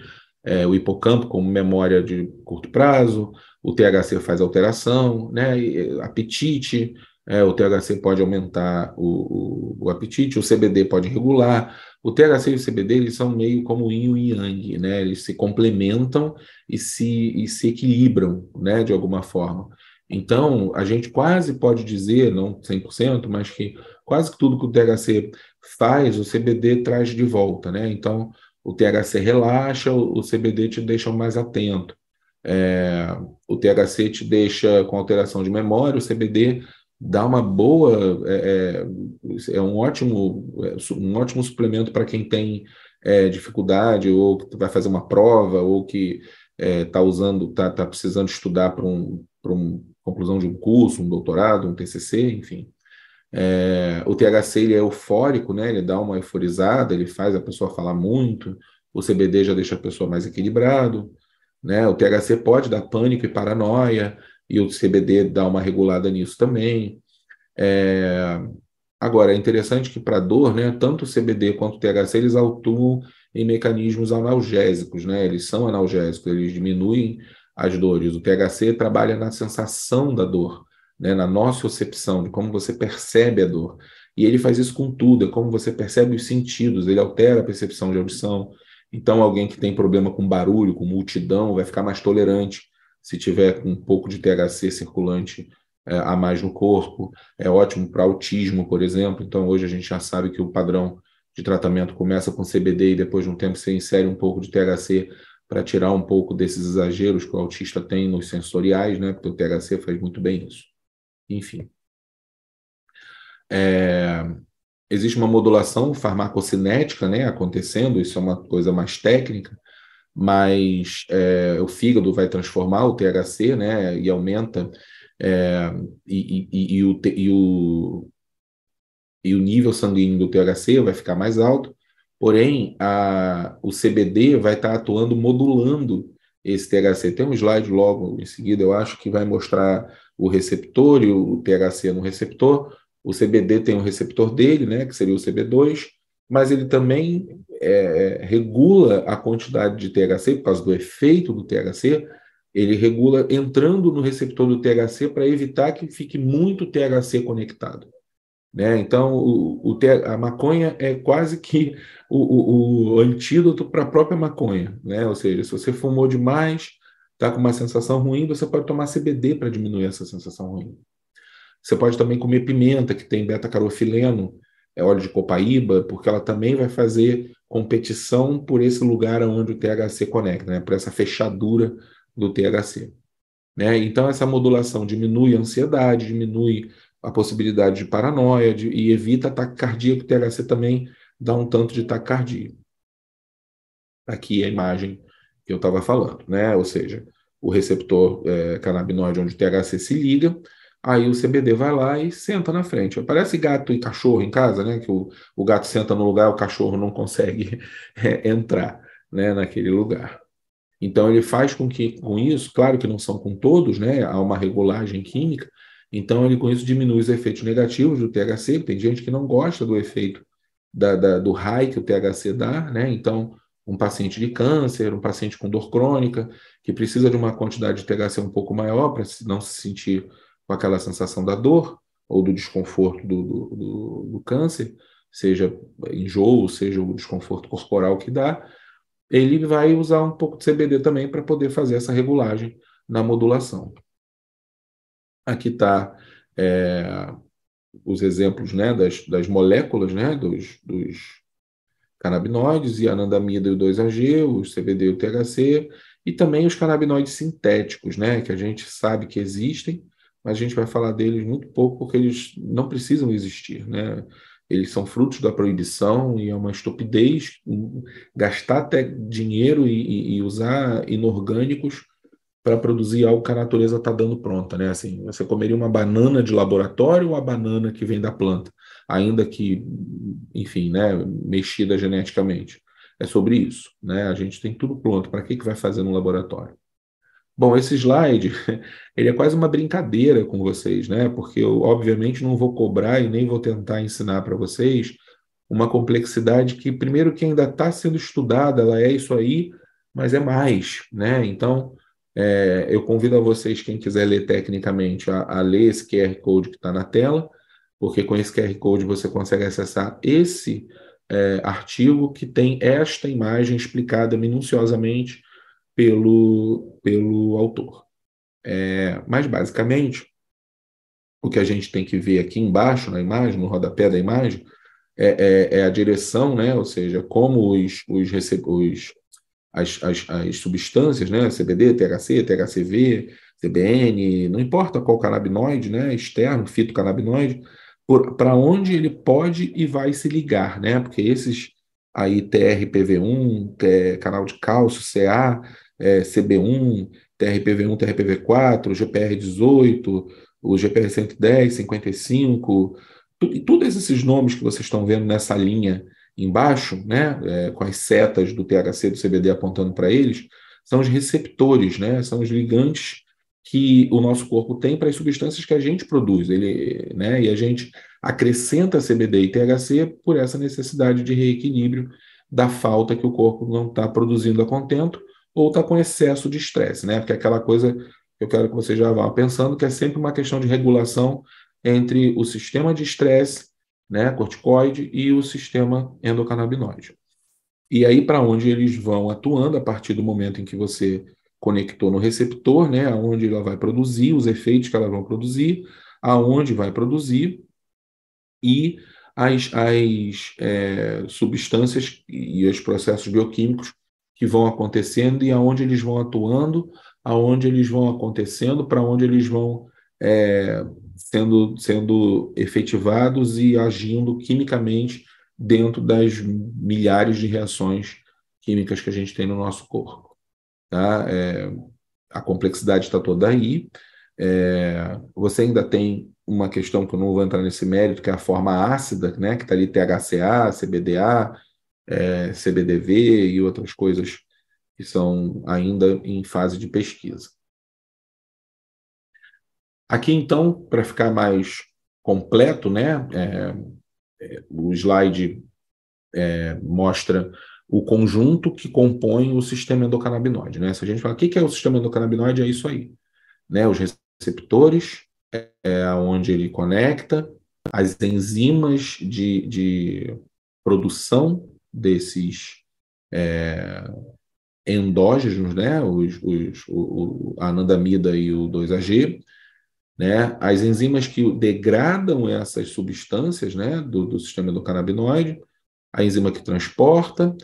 o hipocampo como memória de curto prazo, o THC faz alteração, né, apetite, o THC pode aumentar o apetite, o CBD pode regular, o THC e o CBD eles são meio como o yin e o yang, né? Eles se complementam e se equilibram, né, de alguma forma. Então, a gente quase pode dizer, não 100%, mas que quase que tudo que o THC faz, o CBD traz de volta, né? Então, o THC relaxa, o CBD te deixa mais atento. É, o THC te deixa com alteração de memória, o CBD dá uma boa, é um ótimo suplemento para quem tem dificuldade ou que vai fazer uma prova ou que tá precisando estudar para uma conclusão de um curso, um doutorado, um TCC, enfim. O THC ele é eufórico, né? Ele dá uma euforizada, ele faz a pessoa falar muito. O CBD já deixa a pessoa mais equilibrado, né? O THC pode dar pânico e paranoia, e o CBD dá uma regulada nisso também. É, Agora, é interessante que para dor, né, tanto o CBD quanto o THC, eles atuam em mecanismos analgésicos, né? Eles são analgésicos, eles diminuem as dores. O THC trabalha na sensação da dor, né, na nociocepção, de como você percebe a dor. E ele faz isso com tudo, é como você percebe os sentidos, ele altera a percepção de audição. Então, alguém que tem problema com barulho, com multidão, vai ficar mais tolerante se tiver um pouco de THC circulante a mais no corpo. É ótimo para autismo, por exemplo. Então, hoje a gente já sabe que o padrão de tratamento começa com CBD e depois de um tempo você insere um pouco de THC para tirar um pouco desses exageros que o autista tem nos sensoriais, né? Porque o THC faz muito bem isso. Enfim. Existe uma modulação farmacocinética, né, acontecendo, isso é uma coisa mais técnica, mas o fígado vai transformar o THC, né, e aumenta é, e o nível sanguíneo do THC vai ficar mais alto, porém o CBD vai estar atuando modulando esse THC. Tem um slide logo em seguida, eu acho, que vai mostrar o receptor e o THC no receptor. O CBD tem um receptor dele, né, que seria o CB2, mas ele também regula a quantidade de THC, por causa do efeito do THC, ele regula entrando no receptor do THC para evitar que fique muito THC conectado, né? Então, a maconha é quase que o antídoto para a própria maconha, né? Ou seja, se você fumou demais, está com uma sensação ruim, você pode tomar CBD para diminuir essa sensação ruim. Você pode também comer pimenta, que tem beta-carofileno, óleo de copaíba, porque ela também vai fazer competição por esse lugar onde o THC conecta, né? Por essa fechadura do THC, né? Então, essa modulação diminui a ansiedade, diminui a possibilidade de paranoia e evita ataque cardíaco. O THC também dá um tanto de taquicardia. Aqui é a imagem que eu estava falando, né? Ou seja, o receptor canabinoide onde o THC se liga, aí o CBD vai lá e senta na frente. Parece gato e cachorro em casa, né? Que o gato senta no lugar, o cachorro não consegue entrar, né, naquele lugar. Então, ele faz com que, com isso, claro que não são com todos, né? Há uma regulagem química, então ele com isso diminui os efeitos negativos do THC. Tem gente que não gosta do efeito do high que o THC dá, né? Então, um paciente de câncer, um paciente com dor crônica, que precisa de uma quantidade de THC um pouco maior para não se sentir com aquela sensação da dor ou do desconforto do câncer, seja enjoo, seja o desconforto corporal que dá, ele vai usar um pouco de CBD também para poder fazer essa regulagem na modulação. Aqui está os exemplos, né, das moléculas, né, dos canabinoides, e a anandamida e o 2-AG, o CBD e o THC, e também os canabinoides sintéticos, né, que a gente sabe que existem, mas a gente vai falar deles muito pouco porque eles não precisam existir, né? Eles são frutos da proibição e é uma estupidez gastar até dinheiro e usar inorgânicos para produzir algo que a natureza está dando pronta, né? Assim, você comeria uma banana de laboratório ou a banana que vem da planta, ainda que, enfim, né, mexida geneticamente. É sobre isso, né? A gente tem tudo pronto. Para que vai fazer no laboratório? Bom, esse slide, ele é quase uma brincadeira com vocês, né? Porque eu, obviamente, não vou cobrar e nem vou tentar ensinar para vocês uma complexidade que, primeiro, que ainda está sendo estudada, ela é isso aí, mas é mais, né? Então, eu convido a vocês, quem quiser ler tecnicamente, a ler esse QR Code que está na tela, porque com esse QR Code você consegue acessar esse artigo que tem esta imagem explicada minuciosamente pelo autor. Mas, basicamente, o que a gente tem que ver aqui embaixo na imagem, no rodapé da imagem, é a direção, né? Ou seja, como as substâncias, né? CBD, THC, THCV, CBN, não importa qual canabinoide, né? Externo, fitocannabinoide, para onde ele pode e vai se ligar, né? Porque esses aí, TRPV1, canal de cálcio, CA, CB1, TRPV1, TRPV4, GPR18, o GPR110, 55, todos esses nomes que vocês estão vendo nessa linha embaixo, né, com as setas do THC e do CBD apontando para eles, são os receptores, né, são os ligantes que o nosso corpo tem para as substâncias que a gente produz. Né, e a gente acrescenta CBD e THC por essa necessidade de reequilíbrio da falta que o corpo não está produzindo a contento ou está com excesso de estresse, né, porque é aquela coisa que eu quero que você já vá pensando que é sempre uma questão de regulação entre o sistema de estresse, né, corticoide, e o sistema endocannabinoide. E aí, para onde eles vão atuando a partir do momento em que você conectou no receptor, né, aonde ela vai produzir, os efeitos que ela vai produzir, aonde vai produzir, e as substâncias e os processos bioquímicos que vão acontecendo e aonde eles vão atuando, aonde eles vão acontecendo, para onde eles vão sendo efetivados e agindo quimicamente dentro das milhares de reações químicas que a gente tem no nosso corpo. Tá? A complexidade está toda aí. Você ainda tem uma questão que eu não vou entrar nesse mérito, que é a forma ácida, né? Que está ali THCA, CBDA, CBDV e outras coisas que são ainda em fase de pesquisa. Aqui, então, para ficar mais completo, né, o slide mostra o conjunto que compõe o sistema endocannabinoide. Né? Se a gente fala o que é o sistema endocannabinoide, é isso aí. Né? Os receptores, onde ele conecta, as enzimas de produção desses endógenos, né? A anandamida e o 2-AG, né? As enzimas que degradam essas substâncias, né, do sistema endocannabinoide, a enzima que transporta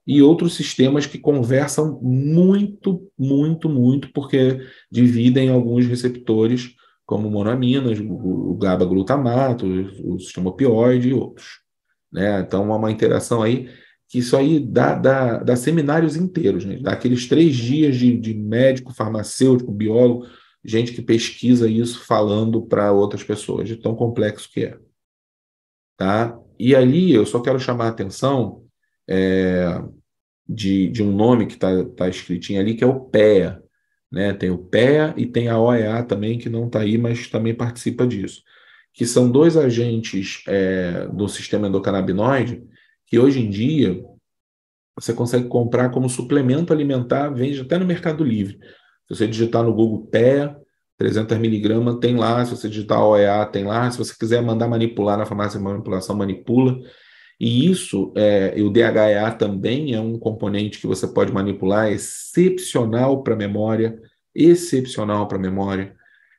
e outros sistemas que conversam muito, muito, muito, porque dividem alguns receptores, como monoaminas, o GABA-glutamato, o sistema opioide e outros. Né? Então, há uma interação aí, que isso aí dá seminários inteiros, né? Dá aqueles 3 dias de médico, farmacêutico, biólogo, gente que pesquisa isso falando para outras pessoas, de tão complexo que é. Tá? E ali eu só quero chamar a atenção de um nome que está escritinho ali, que é o PEA. Né? Tem o PEA e tem a OEA também, que não está aí, mas também participa disso. Que são 2 agentes do sistema endocannabinoide que hoje em dia você consegue comprar como suplemento alimentar, vende até no Mercado Livre. Se você digitar no Google PEA, 300 miligramas, tem lá. Se você digitar OEA, tem lá. Se você quiser mandar manipular na farmácia de manipulação, manipula. E isso, e o DHEA também é um componente que você pode manipular, excepcional para a memória, excepcional para a memória.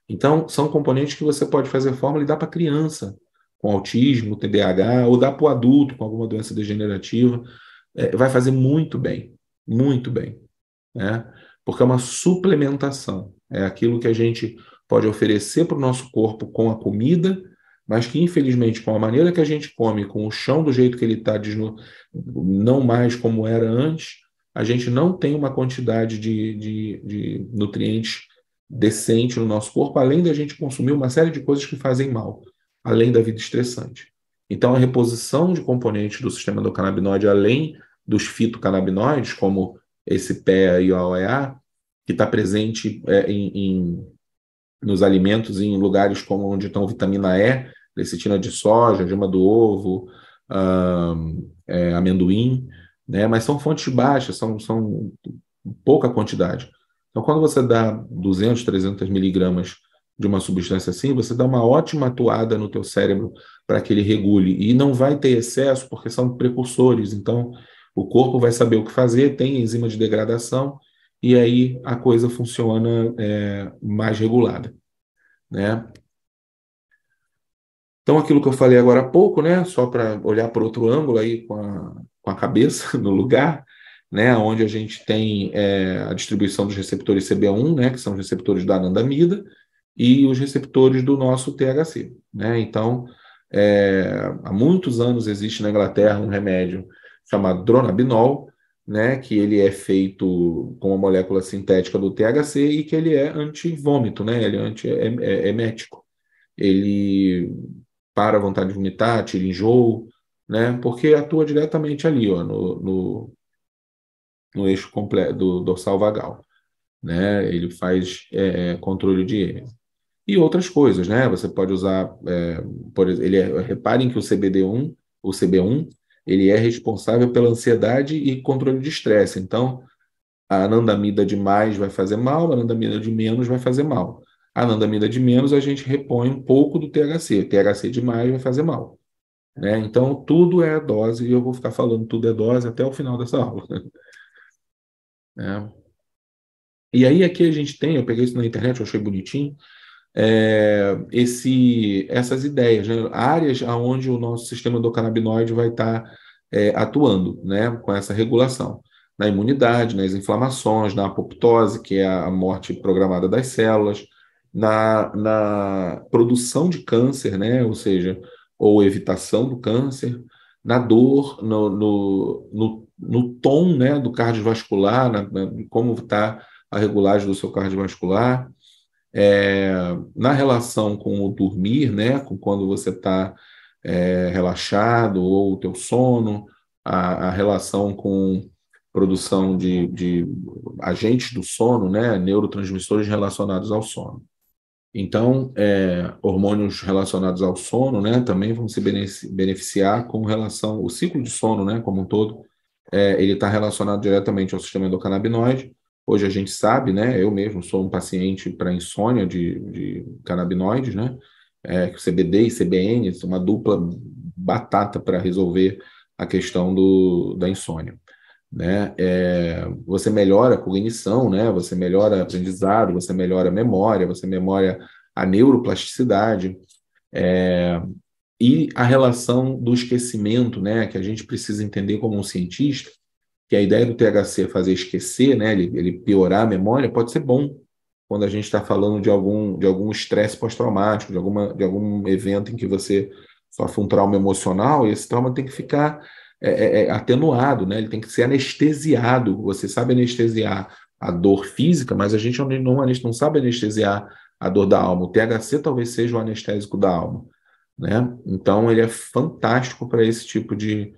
Então, são componentes que você pode fazer fórmula e dar para criança com autismo, TDAH, ou dar para o adulto com alguma doença degenerativa. Vai fazer muito bem, né? Porque é uma suplementação. É aquilo que a gente pode oferecer para o nosso corpo com a comida, mas que, infelizmente, com a maneira que a gente come, com o chão do jeito que ele está, não mais como era antes, a gente não tem uma quantidade de nutrientes decente no nosso corpo, além da gente consumir uma série de coisas que fazem mal, além da vida estressante. Então, a reposição de componentes do sistema endocannabinoide, além dos fitocannabinoides, como esse PEA e o OEA, que está presente nos alimentos em lugares como onde estão vitamina E, lecitina de soja, gema do ovo, amendoim, né? Mas são fontes baixas, são pouca quantidade. Então, quando você dá 200, 300 miligramas de uma substância assim, você dá uma ótima atuada no teu cérebro para que ele regule. E não vai ter excesso, porque são precursores. Então, o corpo vai saber o que fazer, tem enzima de degradação, e aí a coisa funciona mais regulada, né? Então, aquilo que eu falei agora há pouco, né, só para olhar por outro ângulo aí com a cabeça no lugar, né, onde a gente tem a distribuição dos receptores CB1, né, que são os receptores da anandamida, e os receptores do nosso THC, né? Então, há muitos anos existe na Inglaterra um remédio chamado Dronabinol, né, que ele é feito com uma molécula sintética do THC e que ele é anti-vômito, né? Ele é anti-emético. Ele para a vontade de vomitar, tira enjoo, né? Porque atua diretamente ali, ó, no eixo completo do dorsal vagal, né? Ele faz controle de e outras coisas, né? Você pode usar, por exemplo, reparem que o CBD1, o CB1, ele é responsável pela ansiedade e controle de estresse. Então, a anandamida de mais vai fazer mal, a anandamida de menos vai fazer mal. A anandamida de menos a gente repõe um pouco do THC. THC de mais vai fazer mal, né? Então, tudo é dose, e eu vou ficar falando tudo é dose até o final dessa aula, né? E aí aqui a gente tem, eu peguei isso na internet, eu achei bonitinho, essas ideias, né? Áreas onde o nosso sistema endocannabinoide vai estar atuando, né? Com essa regulação. Na imunidade, nas inflamações, na apoptose, que é a morte programada das células, na produção de câncer, né? Ou seja, ou evitação do câncer, na dor, no tom, né, do cardiovascular, como está a regulagem do seu cardiovascular, na relação com o dormir, né, com quando você está relaxado ou o teu sono, a relação com produção de agentes do sono, né, neurotransmissores relacionados ao sono. Então, hormônios relacionados ao sono, né, também vão se beneficiar com relação ao ciclo de sono, né, como um todo, ele está relacionado diretamente ao sistema endocannabinoide. Hoje a gente sabe, né, eu mesmo sou um paciente para insônia de canabinoides, né, CBD e CBN, uma dupla batata para resolver a questão da insônia, né? Você melhora a cognição, né? Você melhora aprendizado, você melhora a memória, você melhora a neuroplasticidade, e a relação do esquecimento, né? Que a gente precisa entender como um cientista, que a ideia do THC fazer esquecer, né? Ele piorar a memória, pode ser bom quando a gente está falando de algum estresse pós-traumático, de algum evento em que você sofre um trauma emocional, e esse trauma tem que ficar atenuado, né? Ele tem que ser anestesiado. Você sabe anestesiar a dor física, mas a gente não sabe anestesiar a dor da alma. O THC talvez seja o anestésico da alma, né? Então, ele é fantástico para esse tipo de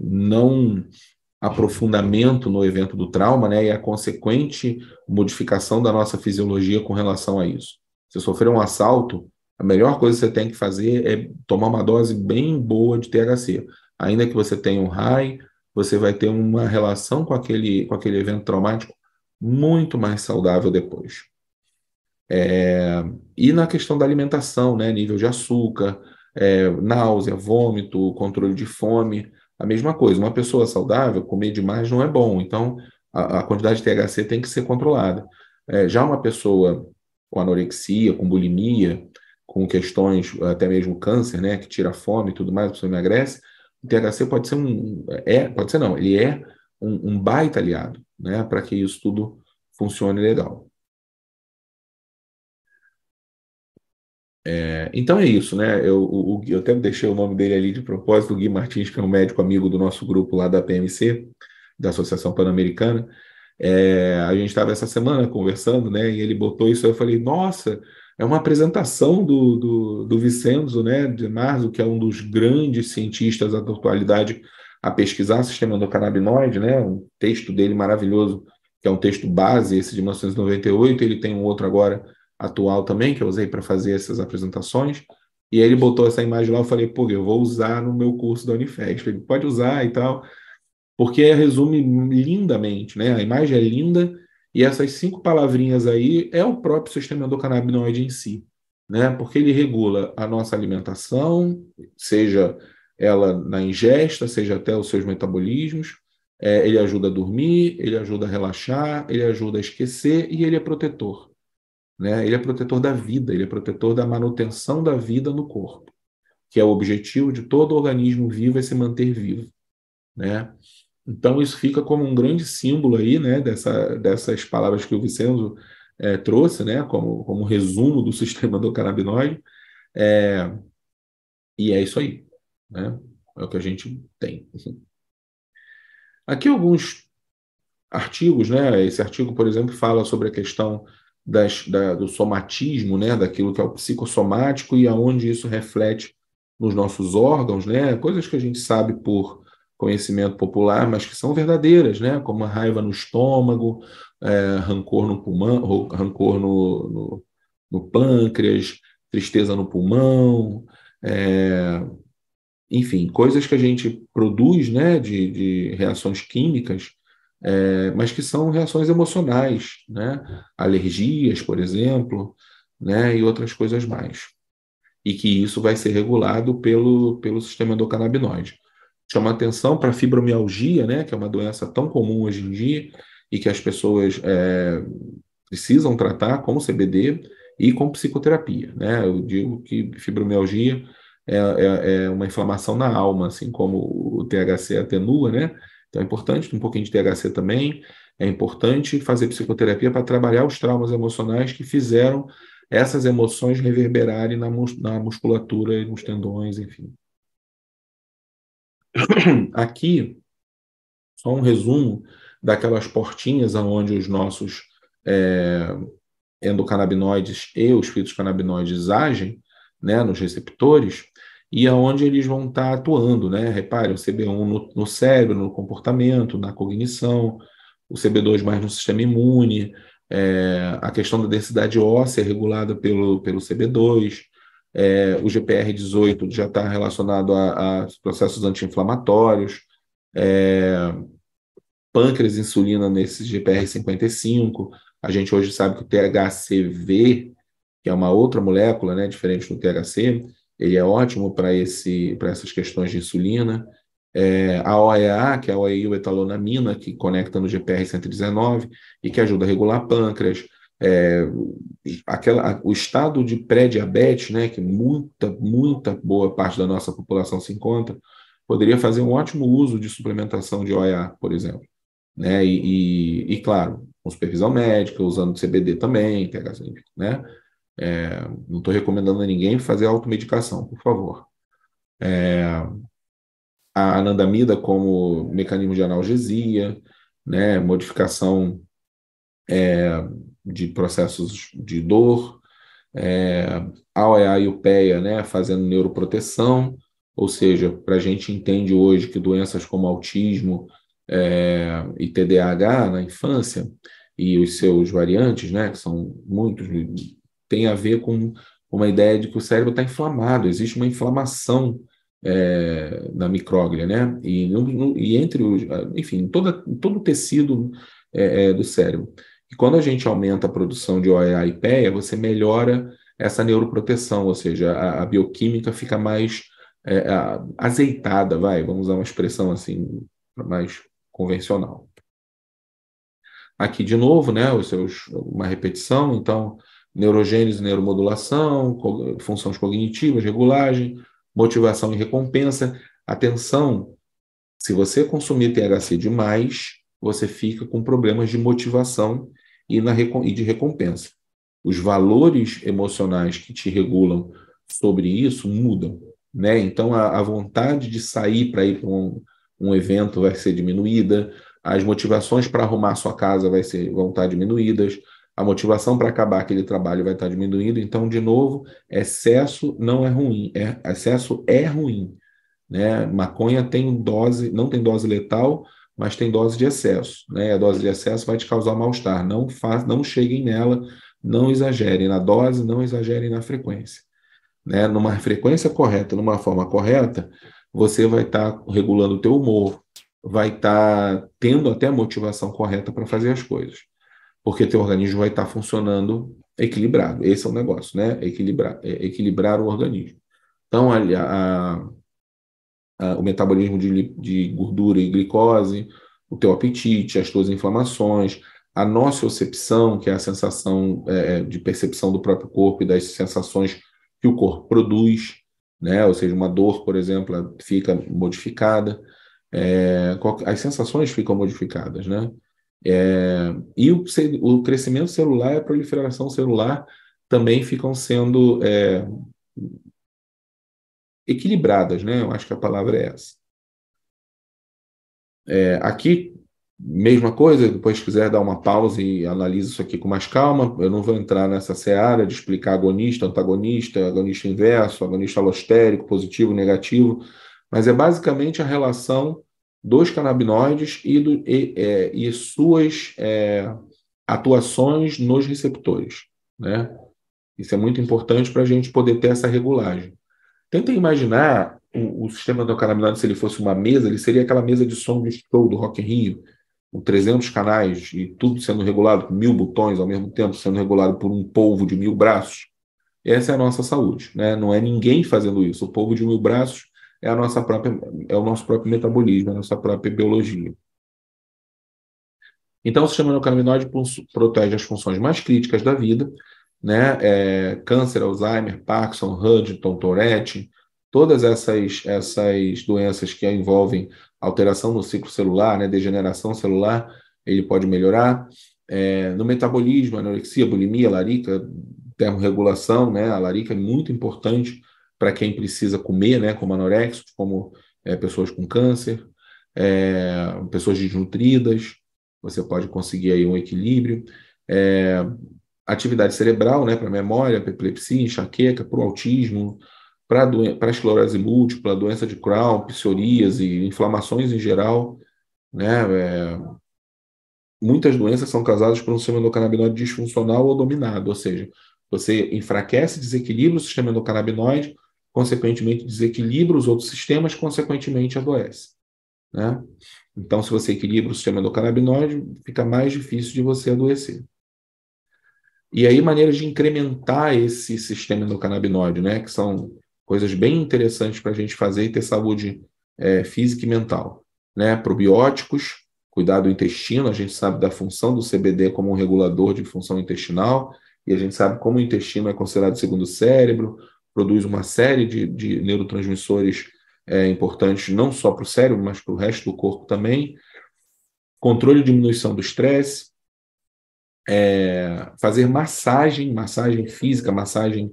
não aprofundamento no evento do trauma, né? E a consequente modificação da nossa fisiologia com relação a isso. Se sofrer um assalto, a melhor coisa que você tem que fazer é tomar uma dose bem boa de THC. Ainda que você tenha um high, você vai ter uma relação com aquele evento traumático muito mais saudável depois. E na questão da alimentação, né, nível de açúcar, náusea, vômito, controle de fome, a mesma coisa. Uma pessoa saudável, comer demais não é bom, então a quantidade de THC tem que ser controlada. Já uma pessoa com anorexia, com bulimia, com questões, até mesmo câncer, né, que tira a fome e tudo mais, a pessoa emagrece, o THC pode ser pode ser não, ele é um baita aliado, né, para que isso tudo funcione legal. Então é isso, né? Eu até deixei o nome dele ali de propósito, o Gui Martins, que é um médico amigo do nosso grupo lá da PMC, da Associação Pan-Americana. A gente estava essa semana conversando, né? E ele botou isso, aí eu falei, nossa, é uma apresentação do Vicenzo, né? De Marzo, que é um dos grandes cientistas da atualidade a pesquisar o sistema endocannabinoide, né? Um texto dele maravilhoso, que é um texto base, esse de 1998, ele tem um outro agora atual também, que eu usei para fazer essas apresentações, e aí ele botou essa imagem lá, eu falei, pô, eu vou usar no meu curso da Unifesp, ele pode usar e tal, porque resume lindamente, né? A imagem é linda E essas 5 palavrinhas aí é o próprio sistema endocannabinoide em si, né? Porque ele regula a nossa alimentação, seja ela na ingesta, seja até os seus metabolismos, ele ajuda a dormir, ele ajuda a relaxar, ele ajuda a esquecer e ele é protetor, né? Ele é protetor da vida, ele é protetor da manutenção da vida no corpo, que é o objetivo de todo organismo vivo, é se manter vivo, né? Então isso fica como um grande símbolo aí, né, dessas palavras que o Vicenzo trouxe, né, como resumo do sistema endocannabinoide, é, e é isso aí, né? É o que a gente tem. Aqui alguns artigos, né? Esse artigo, por exemplo, fala sobre a questão do somatismo, né? Daquilo que é o psicossomático e aonde isso reflete nos nossos órgãos, né? Coisas que a gente sabe por conhecimento popular, mas que são verdadeiras, né? Como a raiva no estômago, rancor no pulmão, rancor no pâncreas, tristeza no pulmão, enfim, coisas que a gente produz, né, de reações químicas, mas que são reações emocionais, né? Alergias, por exemplo, né, e outras coisas mais. E que isso vai ser regulado pelo sistema endocannabinoide. Chama atenção para a fibromialgia, né, que é uma doença tão comum hoje em dia e que as pessoas precisam tratar com CBD e com psicoterapia, né? Eu digo que fibromialgia é uma inflamação na alma, assim como o THC atenua, né? Então é importante um pouquinho de THC também. É importante fazer psicoterapia para trabalhar os traumas emocionais que fizeram essas emoções reverberarem na musculatura e nos tendões, enfim. Aqui, só um resumo daquelas portinhas onde os nossos endocannabinoides e os fitocannabinoides agem, né, nos receptores, e aonde eles vão estar atuando, né? Repare, o CB1 no cérebro, no comportamento, na cognição, o CB2 mais no sistema imune, a questão da densidade óssea é regulada pelo CB2, o GPR18 já está relacionado a processos anti-inflamatórios, pâncreas e insulina nesse GPR55. A gente hoje sabe que o THCV, que é uma outra molécula, né, diferente do THC, ele é ótimo para essas questões de insulina. A OEA, que é a oeilbetalonamina, que conecta no GPR119 e que ajuda a regular pâncreas. O estado de pré-diabetes, né, que muita boa parte da nossa população se encontra, poderia fazer um ótimo uso de suplementação de OEA, por exemplo, né? E claro, com supervisão médica, usando CBD também, THC, né? Não estou recomendando a ninguém fazer automedicação, por favor. A anandamida como mecanismo de analgesia, né? Modificação de processos de dor, a OEA e o PEA, né? Fazendo neuroproteção, ou seja, para a gente entende hoje que doenças como autismo e TDAH na infância e os seus variantes, né? Que são muitos, tem a ver com uma ideia de que o cérebro está inflamado, existe uma inflamação na micróglia, né? E entre os, enfim, todo o tecido do cérebro. E quando a gente aumenta a produção de OEA e PEA, você melhora essa neuroproteção, ou seja, a bioquímica fica mais azeitada, vamos usar uma expressão assim, mais convencional. Aqui de novo, né, uma repetição, então, neurogênese, neuromodulação, funções cognitivas, regulagem, motivação e recompensa. Atenção, se você consumir THC demais, você fica com problemas de motivação e de recompensa. Os valores emocionais que te regulam sobre isso mudam, né? Então, a vontade de sair para ir para um evento vai ser diminuída, as motivações para arrumar sua casa vão estar diminuídas, a motivação para acabar aquele trabalho vai estar diminuída. Então, de novo, excesso não é ruim, excesso é ruim, né? Maconha não tem dose letal, mas tem dose de excesso, né? A dose de excesso vai te causar mal-estar. Não cheguem nela, não exagerem na dose, não exagerem na frequência, né? Numa frequência correta, numa forma correta, você vai estar regulando o teu humor, vai estar tendo até a motivação correta para fazer as coisas, porque teu organismo vai estar funcionando equilibrado. Esse é o negócio, né? Equilibrar o organismo. Então, o metabolismo de gordura e glicose, o teu apetite, as tuas inflamações, a nociocepção, que é a sensação de percepção do próprio corpo e das sensações que o corpo produz, né? Ou seja, uma dor, por exemplo, ela fica modificada, as sensações ficam modificadas, né? E o crescimento celular e a proliferação celular também ficam sendo equilibradas, né? Eu acho que a palavra é essa. Aqui, mesma coisa, depois se quiser dar uma pausa e analisa isso aqui com mais calma, eu não vou entrar nessa seara de explicar agonista, antagonista, agonista inverso, agonista alostérico, positivo, negativo, mas é basicamente a relação dos canabinoides e suas atuações nos receptores, né? Isso é muito importante para a gente poder ter essa regulagem. Tentem imaginar o sistema endocannabinoide, se ele fosse uma mesa, ele seria aquela mesa de som de show do Rock in Rio, com 300 canais e tudo sendo regulado com 1000 botões ao mesmo tempo, sendo regulado por um polvo de 1000 braços. Essa é a nossa saúde, né? Não é ninguém fazendo isso. O polvo de 1000 braços é é o nosso próprio metabolismo, é a nossa própria biologia. Então, o sistema endocannabinoide protege as funções mais críticas da vida, né? Câncer, Alzheimer, Parkinson, Huntington, Tourette, todas essas doenças que envolvem alteração no ciclo celular, né? Degeneração celular, ele pode melhorar. No metabolismo, anorexia, bulimia, larica, termorregulação, né? A larica é muito importante para quem precisa comer, né? Como anorexicos, como pessoas com câncer, pessoas desnutridas, você pode conseguir aí um equilíbrio. Atividade cerebral, né, para memória, para epilepsia, enxaqueca, para o autismo, para esclerose múltipla, doença de Crohn, psoríase, inflamações em geral, né? Muitas doenças são causadas por um sistema endocannabinoide disfuncional ou dominado, ou seja, você enfraquece, desequilibra o sistema endocannabinoide, consequentemente desequilibra os outros sistemas, consequentemente adoece, né? Então, se você equilibra o sistema endocannabinoide, fica mais difícil de você adoecer. E aí, maneiras de incrementar esse sistema endocannabinoide, né? Que são coisas bem interessantes para a gente fazer e ter saúde física e mental, né? Probióticos, cuidar do intestino, a gente sabe da função do CBD como um regulador de função intestinal, e a gente sabe como o intestino é considerado segundo cérebro, produz uma série de neurotransmissores importantes, não só para o cérebro, mas para o resto do corpo também. Controle e diminuição do estresse, fazer massagem física, massagem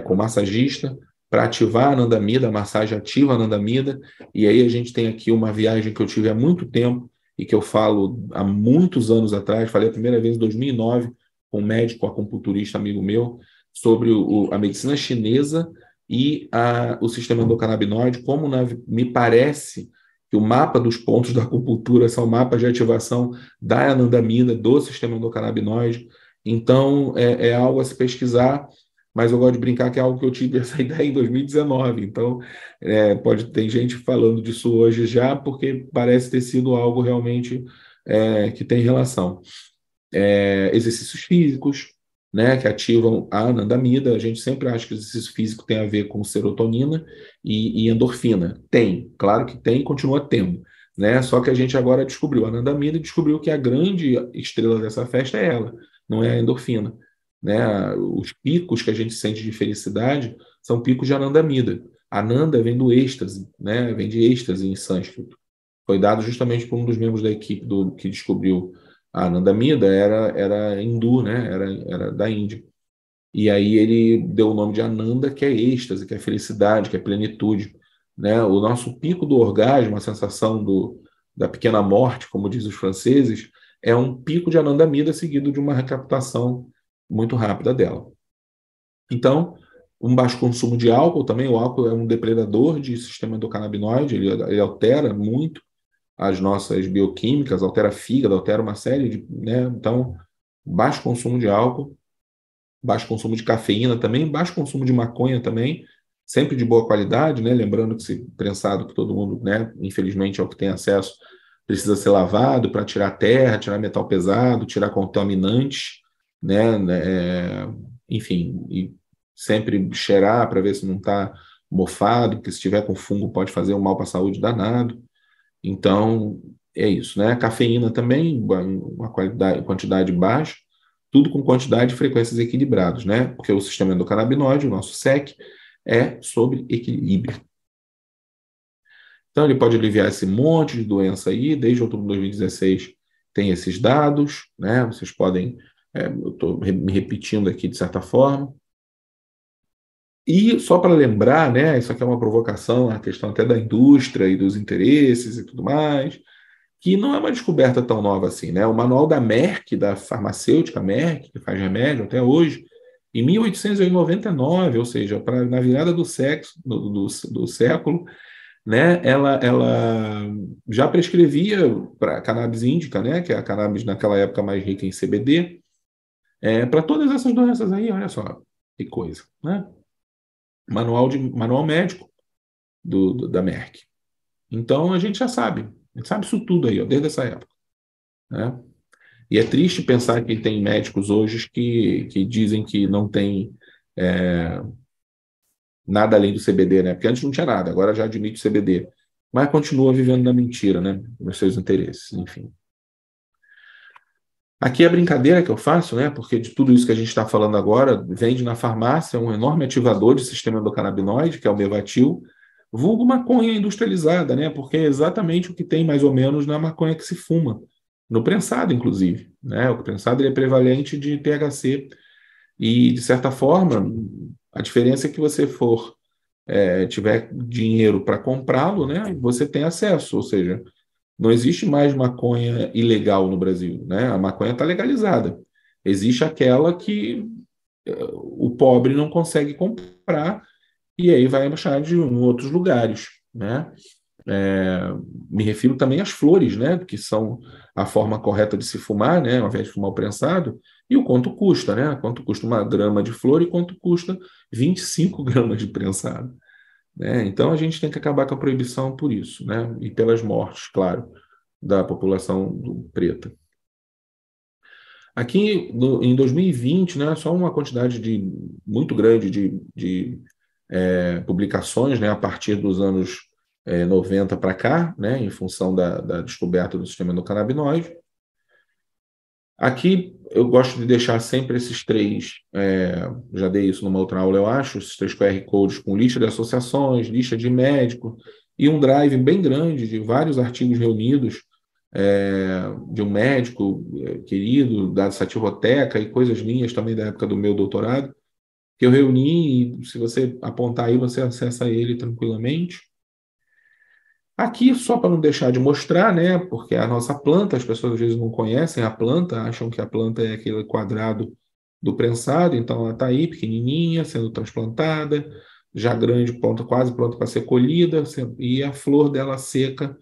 com massagista, para ativar a anandamida, a massagem ativa a anandamida, e aí a gente tem aqui uma viagem que eu tive há muito tempo, e que eu falo há muitos anos atrás, falei a primeira vez em 2009, com um médico acupunturista amigo meu, sobre a medicina chinesa e o sistema endocannabinoide, como me parece que o mapa dos pontos da acupuntura são mapas de ativação da anandamida, do sistema endocannabinoide. Então, é algo a se pesquisar, mas eu gosto de brincar que é algo que eu tive essa ideia em 2019. Então, pode ter gente falando disso hoje já, porque parece ter sido algo realmente que tem relação. Exercícios físicos, né, que ativam a anandamida. A gente sempre acha que o exercício físico tem a ver com serotonina e endorfina. Tem, claro que tem e continua tendo, né? Só que a gente agora descobriu a anandamida e descobriu que a grande estrela dessa festa é ela, não é a endorfina, né? Os picos que a gente sente de felicidade são picos de anandamida. Ananda vem do êxtase, né? Vem de êxtase em sânscrito. Foi dado justamente por um dos membros da equipe que descobriu a anandamida, era hindu, né? Era da Índia. E aí ele deu o nome de Ananda, que é êxtase, que é felicidade, que é plenitude, né? O nosso pico do orgasmo, a sensação da pequena morte, como diz os franceses, é um pico de anandamida seguido de uma recaptação muito rápida dela. Então, um baixo consumo de álcool também. O álcool é um depredador de sistema endocannabinoide, ele altera muito as nossas bioquímicas, altera fígado, altera uma série de, né? Então, baixo consumo de álcool, baixo consumo de cafeína também, baixo consumo de maconha também, sempre de boa qualidade, né? Lembrando que esse prensado que todo mundo, né, infelizmente é o que tem acesso, precisa ser lavado para tirar terra, tirar metal pesado, tirar contaminantes, né? Enfim, e sempre cheirar para ver se não está mofado, porque se tiver com fungo pode fazer um mal para a saúde danado. Então, é isso, né? Cafeína também, uma quantidade baixa, tudo com quantidade e frequências equilibrados, né? Porque o sistema endocannabinoide, o nosso SEC, é sobre equilíbrio. Então, ele pode aliviar esse monte de doença aí, desde outubro de 2016 tem esses dados, né? Vocês podem, eu estou me repetindo aqui de certa forma. E só para lembrar, né? Isso aqui é uma provocação, a questão até da indústria e dos interesses e tudo mais, que não é uma descoberta tão nova assim, né? O manual da Merck, da farmacêutica Merck, que faz remédio até hoje, em 1899, ou seja, na virada do século, né, ela já prescrevia para cannabis índica, né, que é a cannabis naquela época mais rica em CBD, para todas essas doenças aí, olha só que coisa, né? Manual médico da Merck. Então a gente já sabe, a gente sabe isso tudo aí, ó, desde essa época, né? E é triste pensar que tem médicos hoje que dizem que não tem nada além do CBD, né? Porque antes não tinha nada, agora já admite o CBD. Mas continua vivendo na mentira, né? Nos seus interesses, enfim. Aqui é a brincadeira que eu faço, né? Porque de tudo isso que a gente está falando agora, vende na farmácia um enorme ativador de sistema endocannabinoide, que é o Mevatil, vulgo maconha industrializada, né? Porque é exatamente o que tem mais ou menos na maconha que se fuma, no prensado, inclusive, né? O prensado ele é prevalente de THC e, de certa forma, a diferença é que você tiver dinheiro para comprá-lo, né? Você tem acesso, ou seja, não existe mais maconha ilegal no Brasil, né? A maconha está legalizada. Existe aquela que o pobre não consegue comprar e aí vai achar em outros lugares, né? Me refiro também às flores, né? Que são a forma correta de se fumar, né? Ao invés de fumar o prensado. E o quanto custa, né? Quanto custa uma grama de flor e quanto custa 25 gramas de prensado, né? Então a gente tem que acabar com a proibição por isso, né? E pelas mortes, claro, da população preta. Aqui em 2020, né, só uma quantidade muito grande de publicações, né, a partir dos anos 90 para cá, né, em função da descoberta do sistema endocannabinoide. Aqui eu gosto de deixar sempre esses três, já dei isso numa outra aula, eu acho, esses três QR Codes com lista de associações, lista de médico e um drive bem grande de vários artigos reunidos de um médico querido da Satiroteca e coisas minhas também da época do meu doutorado, que eu reuni e se você apontar aí, você acessa ele tranquilamente. Aqui, só para não deixar de mostrar, né, porque a nossa planta, as pessoas às vezes não conhecem a planta, acham que a planta é aquele quadrado do prensado, então ela está aí, pequenininha, sendo transplantada, já grande, quase pronta para ser colhida, e a flor dela seca,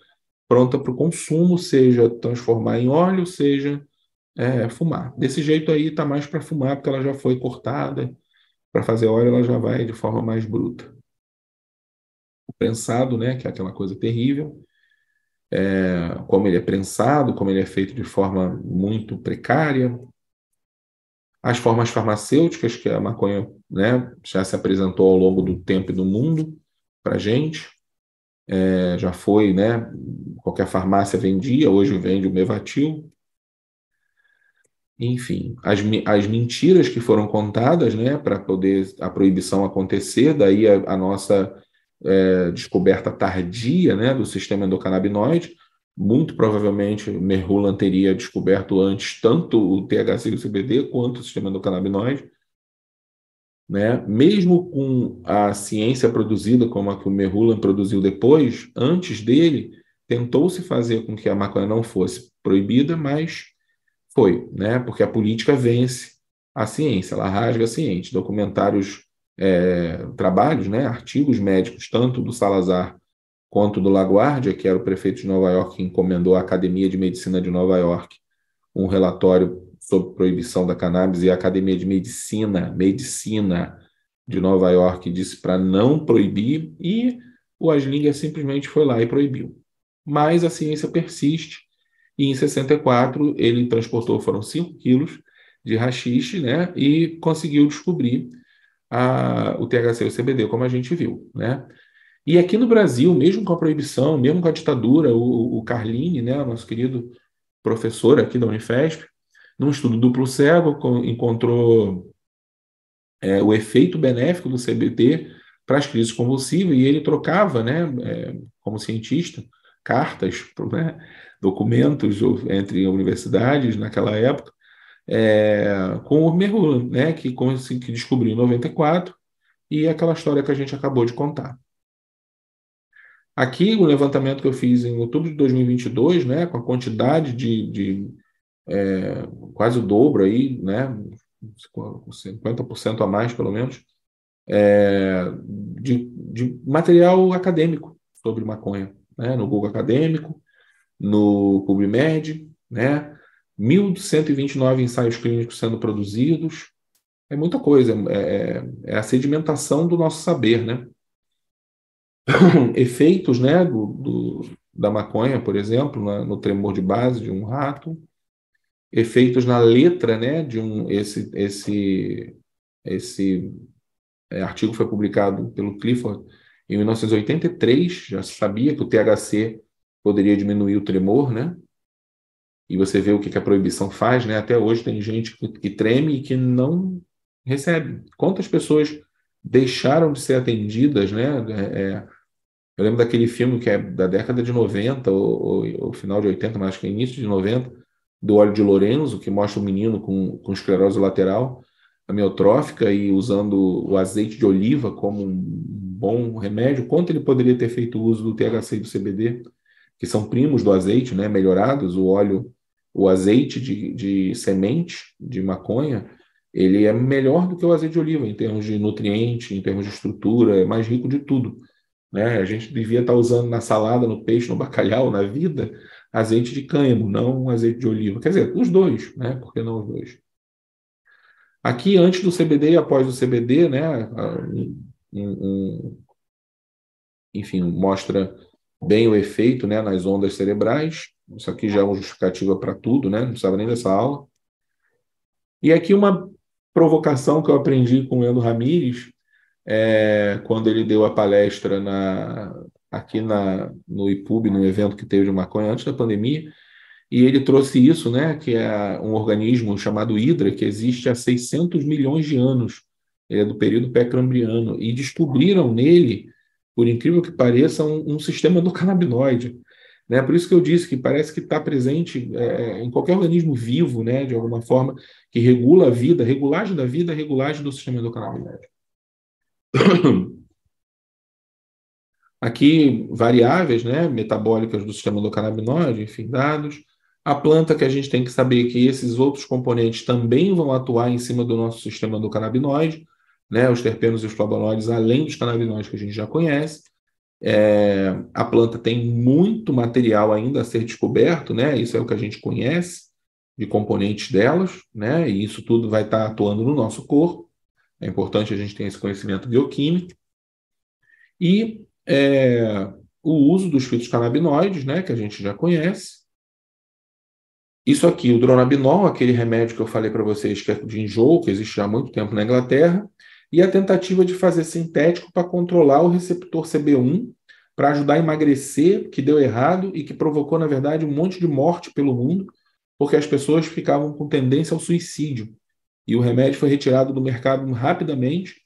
pronta para o consumo, seja transformar em óleo, seja fumar. Desse jeito aí está mais para fumar, porque ela já foi cortada, para fazer óleo ela já vai de forma mais bruta. O prensado, né, que é aquela coisa terrível, como ele é prensado, como ele é feito de forma muito precária. As formas farmacêuticas, que a maconha, né, já se apresentou ao longo do tempo e do mundo para a gente. Já foi, né, qualquer farmácia vendia, hoje vende o Mevatil. Enfim, as mentiras que foram contadas, né, para poder a proibição acontecer, daí a nossa descoberta tardia, né, do sistema endocannabinoide. Muito provavelmente o Merhulan teria descoberto antes tanto o THC e o CBD quanto o sistema endocannabinoide, né? Mesmo com a ciência produzida como a que o Merhulan produziu depois, antes dele, tentou-se fazer com que a maconha não fosse proibida, mas foi, né? Porque a política vence a ciência, ela rasga a ciência. Documentários, trabalhos, né? Artigos médicos, tanto do Salazar quanto do LaGuardia, que era o prefeito de Nova York, que encomendou à Academia de Medicina de Nova York um relatório sobre proibição da cannabis, e a Academia de Medicina de Nova York disse para não proibir, e o Aslinger simplesmente foi lá e proibiu. mas a ciência persiste, e em 64 ele transportou, foram 5 quilos de haxixe, né, e conseguiu descobrir o THC e o CBD, como a gente viu, né? E aqui no Brasil, mesmo com a proibição, mesmo com a ditadura, o Carlini, né, nosso querido professor aqui da Unifesp, num estudo duplo cego, encontrou o efeito benéfico do CBD para as crises convulsivas, e ele trocava, né, como cientista, cartas, né, documentos entre universidades naquela época, com o Merhula, né, que descobriu em 94, e aquela história que a gente acabou de contar. Aqui, o levantamento que eu fiz em outubro de 2022, né, com a quantidade de quase o dobro aí, né, 50% a mais, pelo menos, de material acadêmico sobre maconha, né, no Google Acadêmico, no PubMed, né, 1.129 ensaios clínicos sendo produzidos. É muita coisa, é a sedimentação do nosso saber, né? Efeitos, né, da maconha, por exemplo, no tremor de base de um rato, efeitos na letra, né, esse artigo foi publicado pelo Clifford em 1983, já se sabia que o THC poderia diminuir o tremor, né? E você vê o que a proibição faz, né? Até hoje tem gente que treme e que não recebe. Quantas pessoas deixaram de ser atendidas, né? Eu lembro daquele filme que é da década de 90, ou final de 80, mas acho que é início de 90, do Óleo de Lorenzo, que mostra um menino com esclerose lateral amiotrófica e usando o azeite de oliva como um bom remédio. Quanto ele poderia ter feito uso do THC e do CBD, que são primos do azeite, né, melhorados? O azeite de semente de maconha, ele é melhor do que o azeite de oliva em termos de nutriente, em termos de estrutura, é mais rico de tudo, né? A gente devia estar usando na salada, no peixe, no bacalhau, na vida, azeite de cânhamo, não azeite de oliva. Quer dizer, os dois, né? Por que não os dois? Aqui, antes do CBD e após o CBD, né? Enfim, mostra bem o efeito, né, nas ondas cerebrais. Isso aqui já é uma justificativa para tudo, né? Não precisava nem dessa aula. E aqui uma provocação que eu aprendi com o Leandro Ramírez, quando ele deu a palestra aqui no IPUB, no evento que teve de maconha antes da pandemia, e ele trouxe isso, né, que é um organismo chamado Hidra, que existe há 600 milhões de anos, ele é do período pré-cambriano, e descobriram nele, por incrível que pareça, um sistema endocannabinoide, né? Por isso que eu disse que parece que está presente em qualquer organismo vivo, né, de alguma forma, que regula a vida, regulagem da vida, regulagem do sistema endocannabinoide. Aqui, variáveis, né, metabólicas do sistema endocannabinoide, enfim, dados. A planta, que a gente tem que saber que esses outros componentes também vão atuar em cima do nosso sistema endocannabinoide, né, os terpenos e os flavonoides, além dos canabinoides que a gente já conhece. A planta tem muito material ainda a ser descoberto, né, isso é o que a gente conhece de componentes delas, né, e isso tudo vai estar atuando no nosso corpo. É importante a gente ter esse conhecimento bioquímico. E o uso dos fitocannabinoides, né, que a gente já conhece. Isso aqui, o dronabinol, aquele remédio que eu falei para vocês que é de enjoo, que existe já há muito tempo na Inglaterra, e a tentativa de fazer sintético para controlar o receptor CB1, para ajudar a emagrecer, que deu errado e que provocou, na verdade, um monte de morte pelo mundo, porque as pessoas ficavam com tendência ao suicídio. E o remédio foi retirado do mercado rapidamente,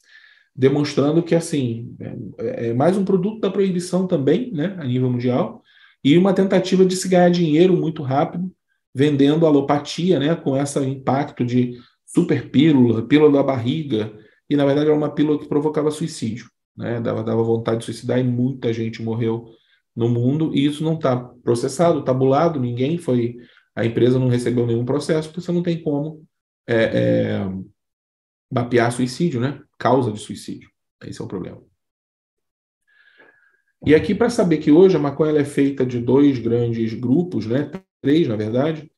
demonstrando que, assim, é mais um produto da proibição também, né, a nível mundial, e uma tentativa de se ganhar dinheiro muito rápido, vendendo alopatia, né, com esse impacto de super pílula, pílula da barriga, e na verdade era uma pílula que provocava suicídio, né, dava vontade de suicidar e muita gente morreu no mundo, e isso não está processado, tabulado, a empresa não recebeu nenhum processo, porque você não tem como mapear suicídio, né? Causa de suicídio. Esse é o problema. E aqui, para saber que hoje a maconha é feita de 2 grandes grupos, né? 3, na verdade,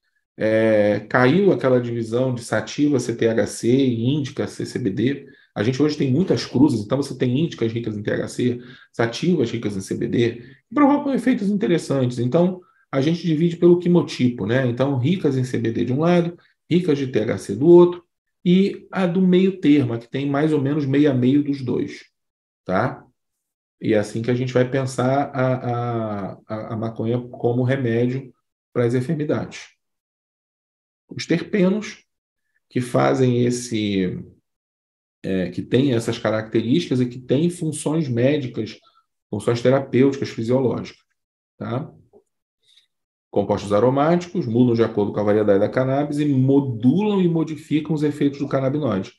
caiu aquela divisão de sativa, CTHC, índica, CCBD, A gente hoje tem muitas cruzes, então você tem índicas ricas em THC, sativas ricas em CBD, que provocam efeitos interessantes. Então, a gente divide pelo quimotipo, né? Então, ricas em CBD de um lado, ricas de THC do outro, e a do meio termo, a que tem mais ou menos meio a meio dos dois, tá? E é assim que a gente vai pensar a maconha como remédio para as enfermidades. Os terpenos que fazem que têm essas características e que têm funções médicas, funções terapêuticas, fisiológicas, tá? Compostos aromáticos mudam de acordo com a variedade da cannabis e modulam e modificam os efeitos do canabinoide.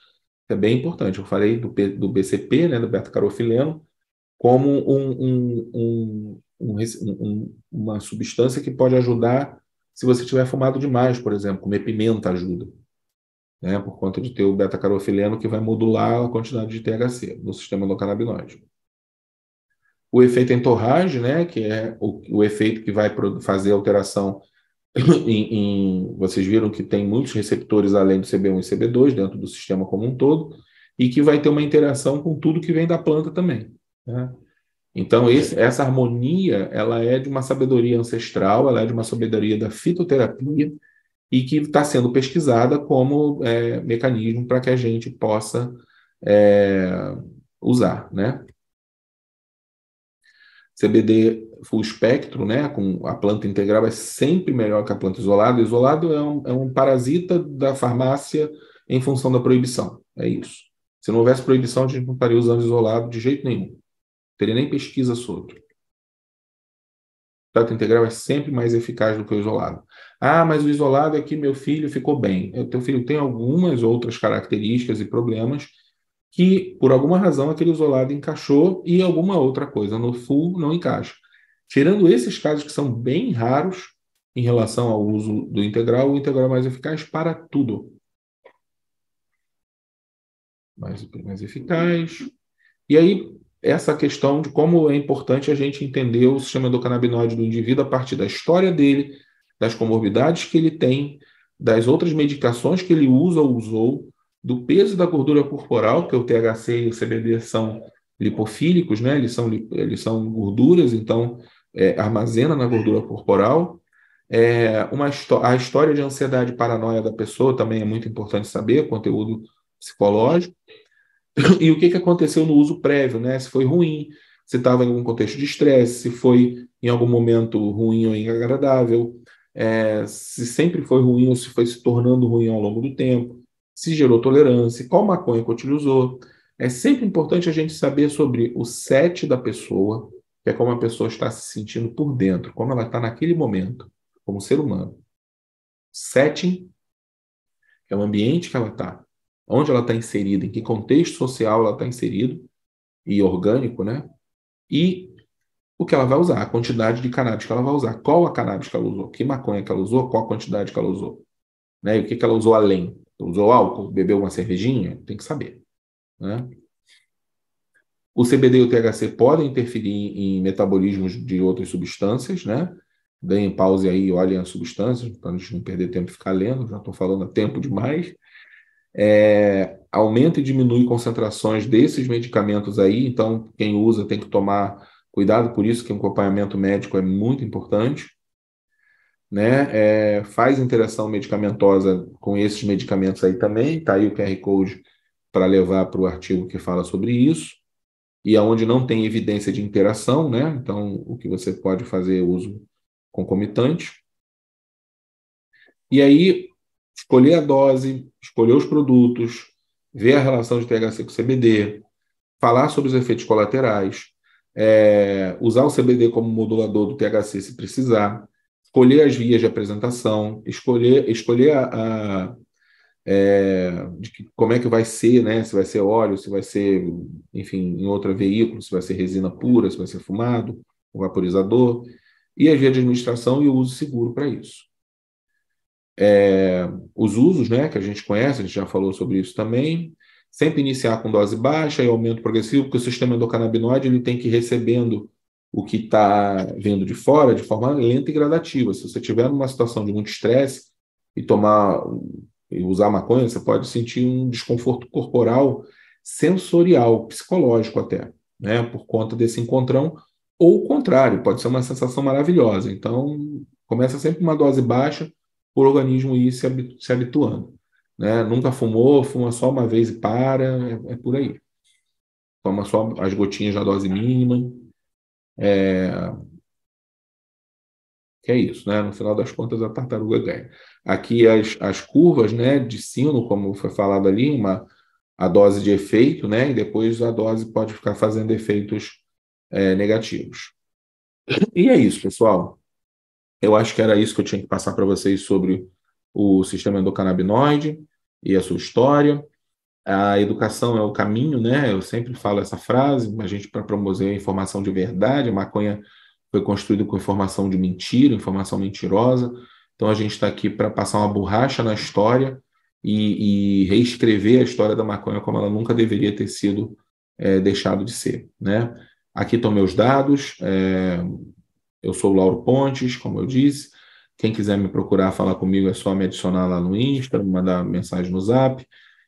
É bem importante. Eu falei do BCP, né, do beta-carofileno, como uma substância que pode ajudar se você tiver fumado demais, por exemplo, comer pimenta ajuda, né, por conta de ter o beta-carofileno que vai modular a quantidade de THC no sistema endocannabinoide. O efeito entorrage, né, que é o efeito que vai fazer alteração vocês viram que tem muitos receptores além do CB1 e CB2 dentro do sistema como um todo, e que vai ter uma interação com tudo que vem da planta também, né? Então, essa harmonia, ela é de uma sabedoria ancestral, ela é de uma sabedoria da fitoterapia, e que está sendo pesquisada como mecanismo para que a gente possa usar, né? CBD full espectro, né, com a planta integral, é sempre melhor que a planta isolada. Isolado é um parasita da farmácia em função da proibição. É isso. Se não houvesse proibição, a gente não estaria usando isolado de jeito nenhum. Não teria nem pesquisa sobre. Planta integral é sempre mais eficaz do que o isolado. Ah, mas o isolado é que meu filho ficou bem. O teu filho tem algumas outras características e problemas que, por alguma razão, aquele isolado encaixou e alguma outra coisa no full não encaixa. Tirando esses casos que são bem raros em relação ao uso do integral, o integral é mais eficaz para tudo. Mais eficaz. E aí, essa questão de como é importante a gente entender o sistema endocannabinoide do indivíduo a partir da história dele, das comorbidades que ele tem, das outras medicações que ele usa ou usou, do peso da gordura corporal, porque o THC e o CBD são lipofílicos, né? Eles são gorduras, então armazena na gordura corporal. A história de ansiedade e paranoia da pessoa também é muito importante saber, conteúdo psicológico. E o que aconteceu no uso prévio, né? Se foi ruim, se estava em algum contexto de estresse, se foi em algum momento ruim ou inagradável, se sempre foi ruim ou se foi se tornando ruim ao longo do tempo, se gerou tolerância, qual maconha que utilizou. É sempre importante a gente saber sobre o set da pessoa, que é como a pessoa está se sentindo por dentro, como ela está naquele momento, como ser humano. Setting é o ambiente que ela está, onde ela está inserida, em que contexto social ela está inserida, e orgânico, né? E o que ela vai usar, a quantidade de cannabis que ela vai usar, qual a cannabis que ela usou, que maconha que ela usou, qual a quantidade que ela usou, né? E o que ela usou além. Usou álcool, bebeu uma cervejinha? Tem que saber, né? O CBD e o THC podem interferir em metabolismos de outras substâncias, né? Deem pause aí e olhem as substâncias, para a gente não perder tempo e ficar lendo, já estou falando há tempo demais. Aumenta e diminui concentrações desses medicamentos aí, então quem usa tem que tomar cuidado, por isso que um acompanhamento médico é muito importante, né? Faz interação medicamentosa com esses medicamentos aí também, tá aí o QR Code para levar para o artigo que fala sobre isso, e aonde não tem evidência de interação, né? Então o que você pode fazer é uso concomitante. E aí, escolher a dose, escolher os produtos, ver a relação de THC com CBD, falar sobre os efeitos colaterais, usar o CBD como modulador do THC se precisar, escolher as vias de apresentação, escolher como é que vai ser, né? Se vai ser óleo, se vai ser, enfim, em outro veículo, se vai ser resina pura, se vai ser fumado, o vaporizador, e as vias de administração e o uso seguro para isso. Os usos, né, que a gente conhece, a gente já falou sobre isso também, sempre iniciar com dose baixa e aumento progressivo, porque o sistema endocannabinoide ele tem que ir recebendo o que está vindo de fora de forma lenta e gradativa. Se você tiver numa situação de muito estresse e usar maconha, você pode sentir um desconforto corporal sensorial, psicológico até, né? Por conta desse encontrão, ou o contrário, pode ser uma sensação maravilhosa. Então, começa sempre uma dose baixa, para o organismo ir se habituando, né? Nunca fumou, fuma só uma vez e para, é por aí. Toma só as gotinhas da dose mínima, que é isso, né? No final das contas, a tartaruga ganha. Aqui as curvas, né, de sino, como foi falado ali, a dose de efeito, né? E depois a dose pode ficar fazendo efeitos negativos. E é isso, pessoal. Eu acho que era isso que eu tinha que passar para vocês sobre o sistema endocannabinoide e a sua história. A educação é o caminho, né? Eu sempre falo essa frase, a gente para promover a informação de verdade, a maconha foi construída com informação de mentira, informação mentirosa. Então a gente está aqui para passar uma borracha na história e reescrever a história da maconha como ela nunca deveria ter sido deixado de ser, né? Aqui estão meus dados. Eu sou o Lauro Pontes, como eu disse. Quem quiser me procurar, falar comigo, é só me adicionar lá no Insta, me mandar mensagem no Zap.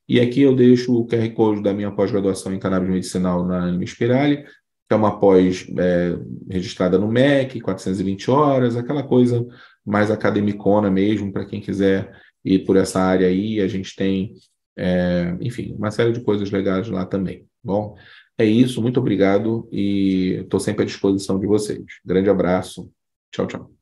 E aqui eu deixo o QR Code da minha pós-graduação em cannabis medicinal na Anima Spirali, que é uma pós registrada no MEC, 420 horas, aquela coisa mais academicona mesmo, para quem quiser ir por essa área aí. A gente tem, enfim, uma série de coisas legais lá também. Bom, é isso, muito obrigado e estou sempre à disposição de vocês. Grande abraço. Tchau, tchau.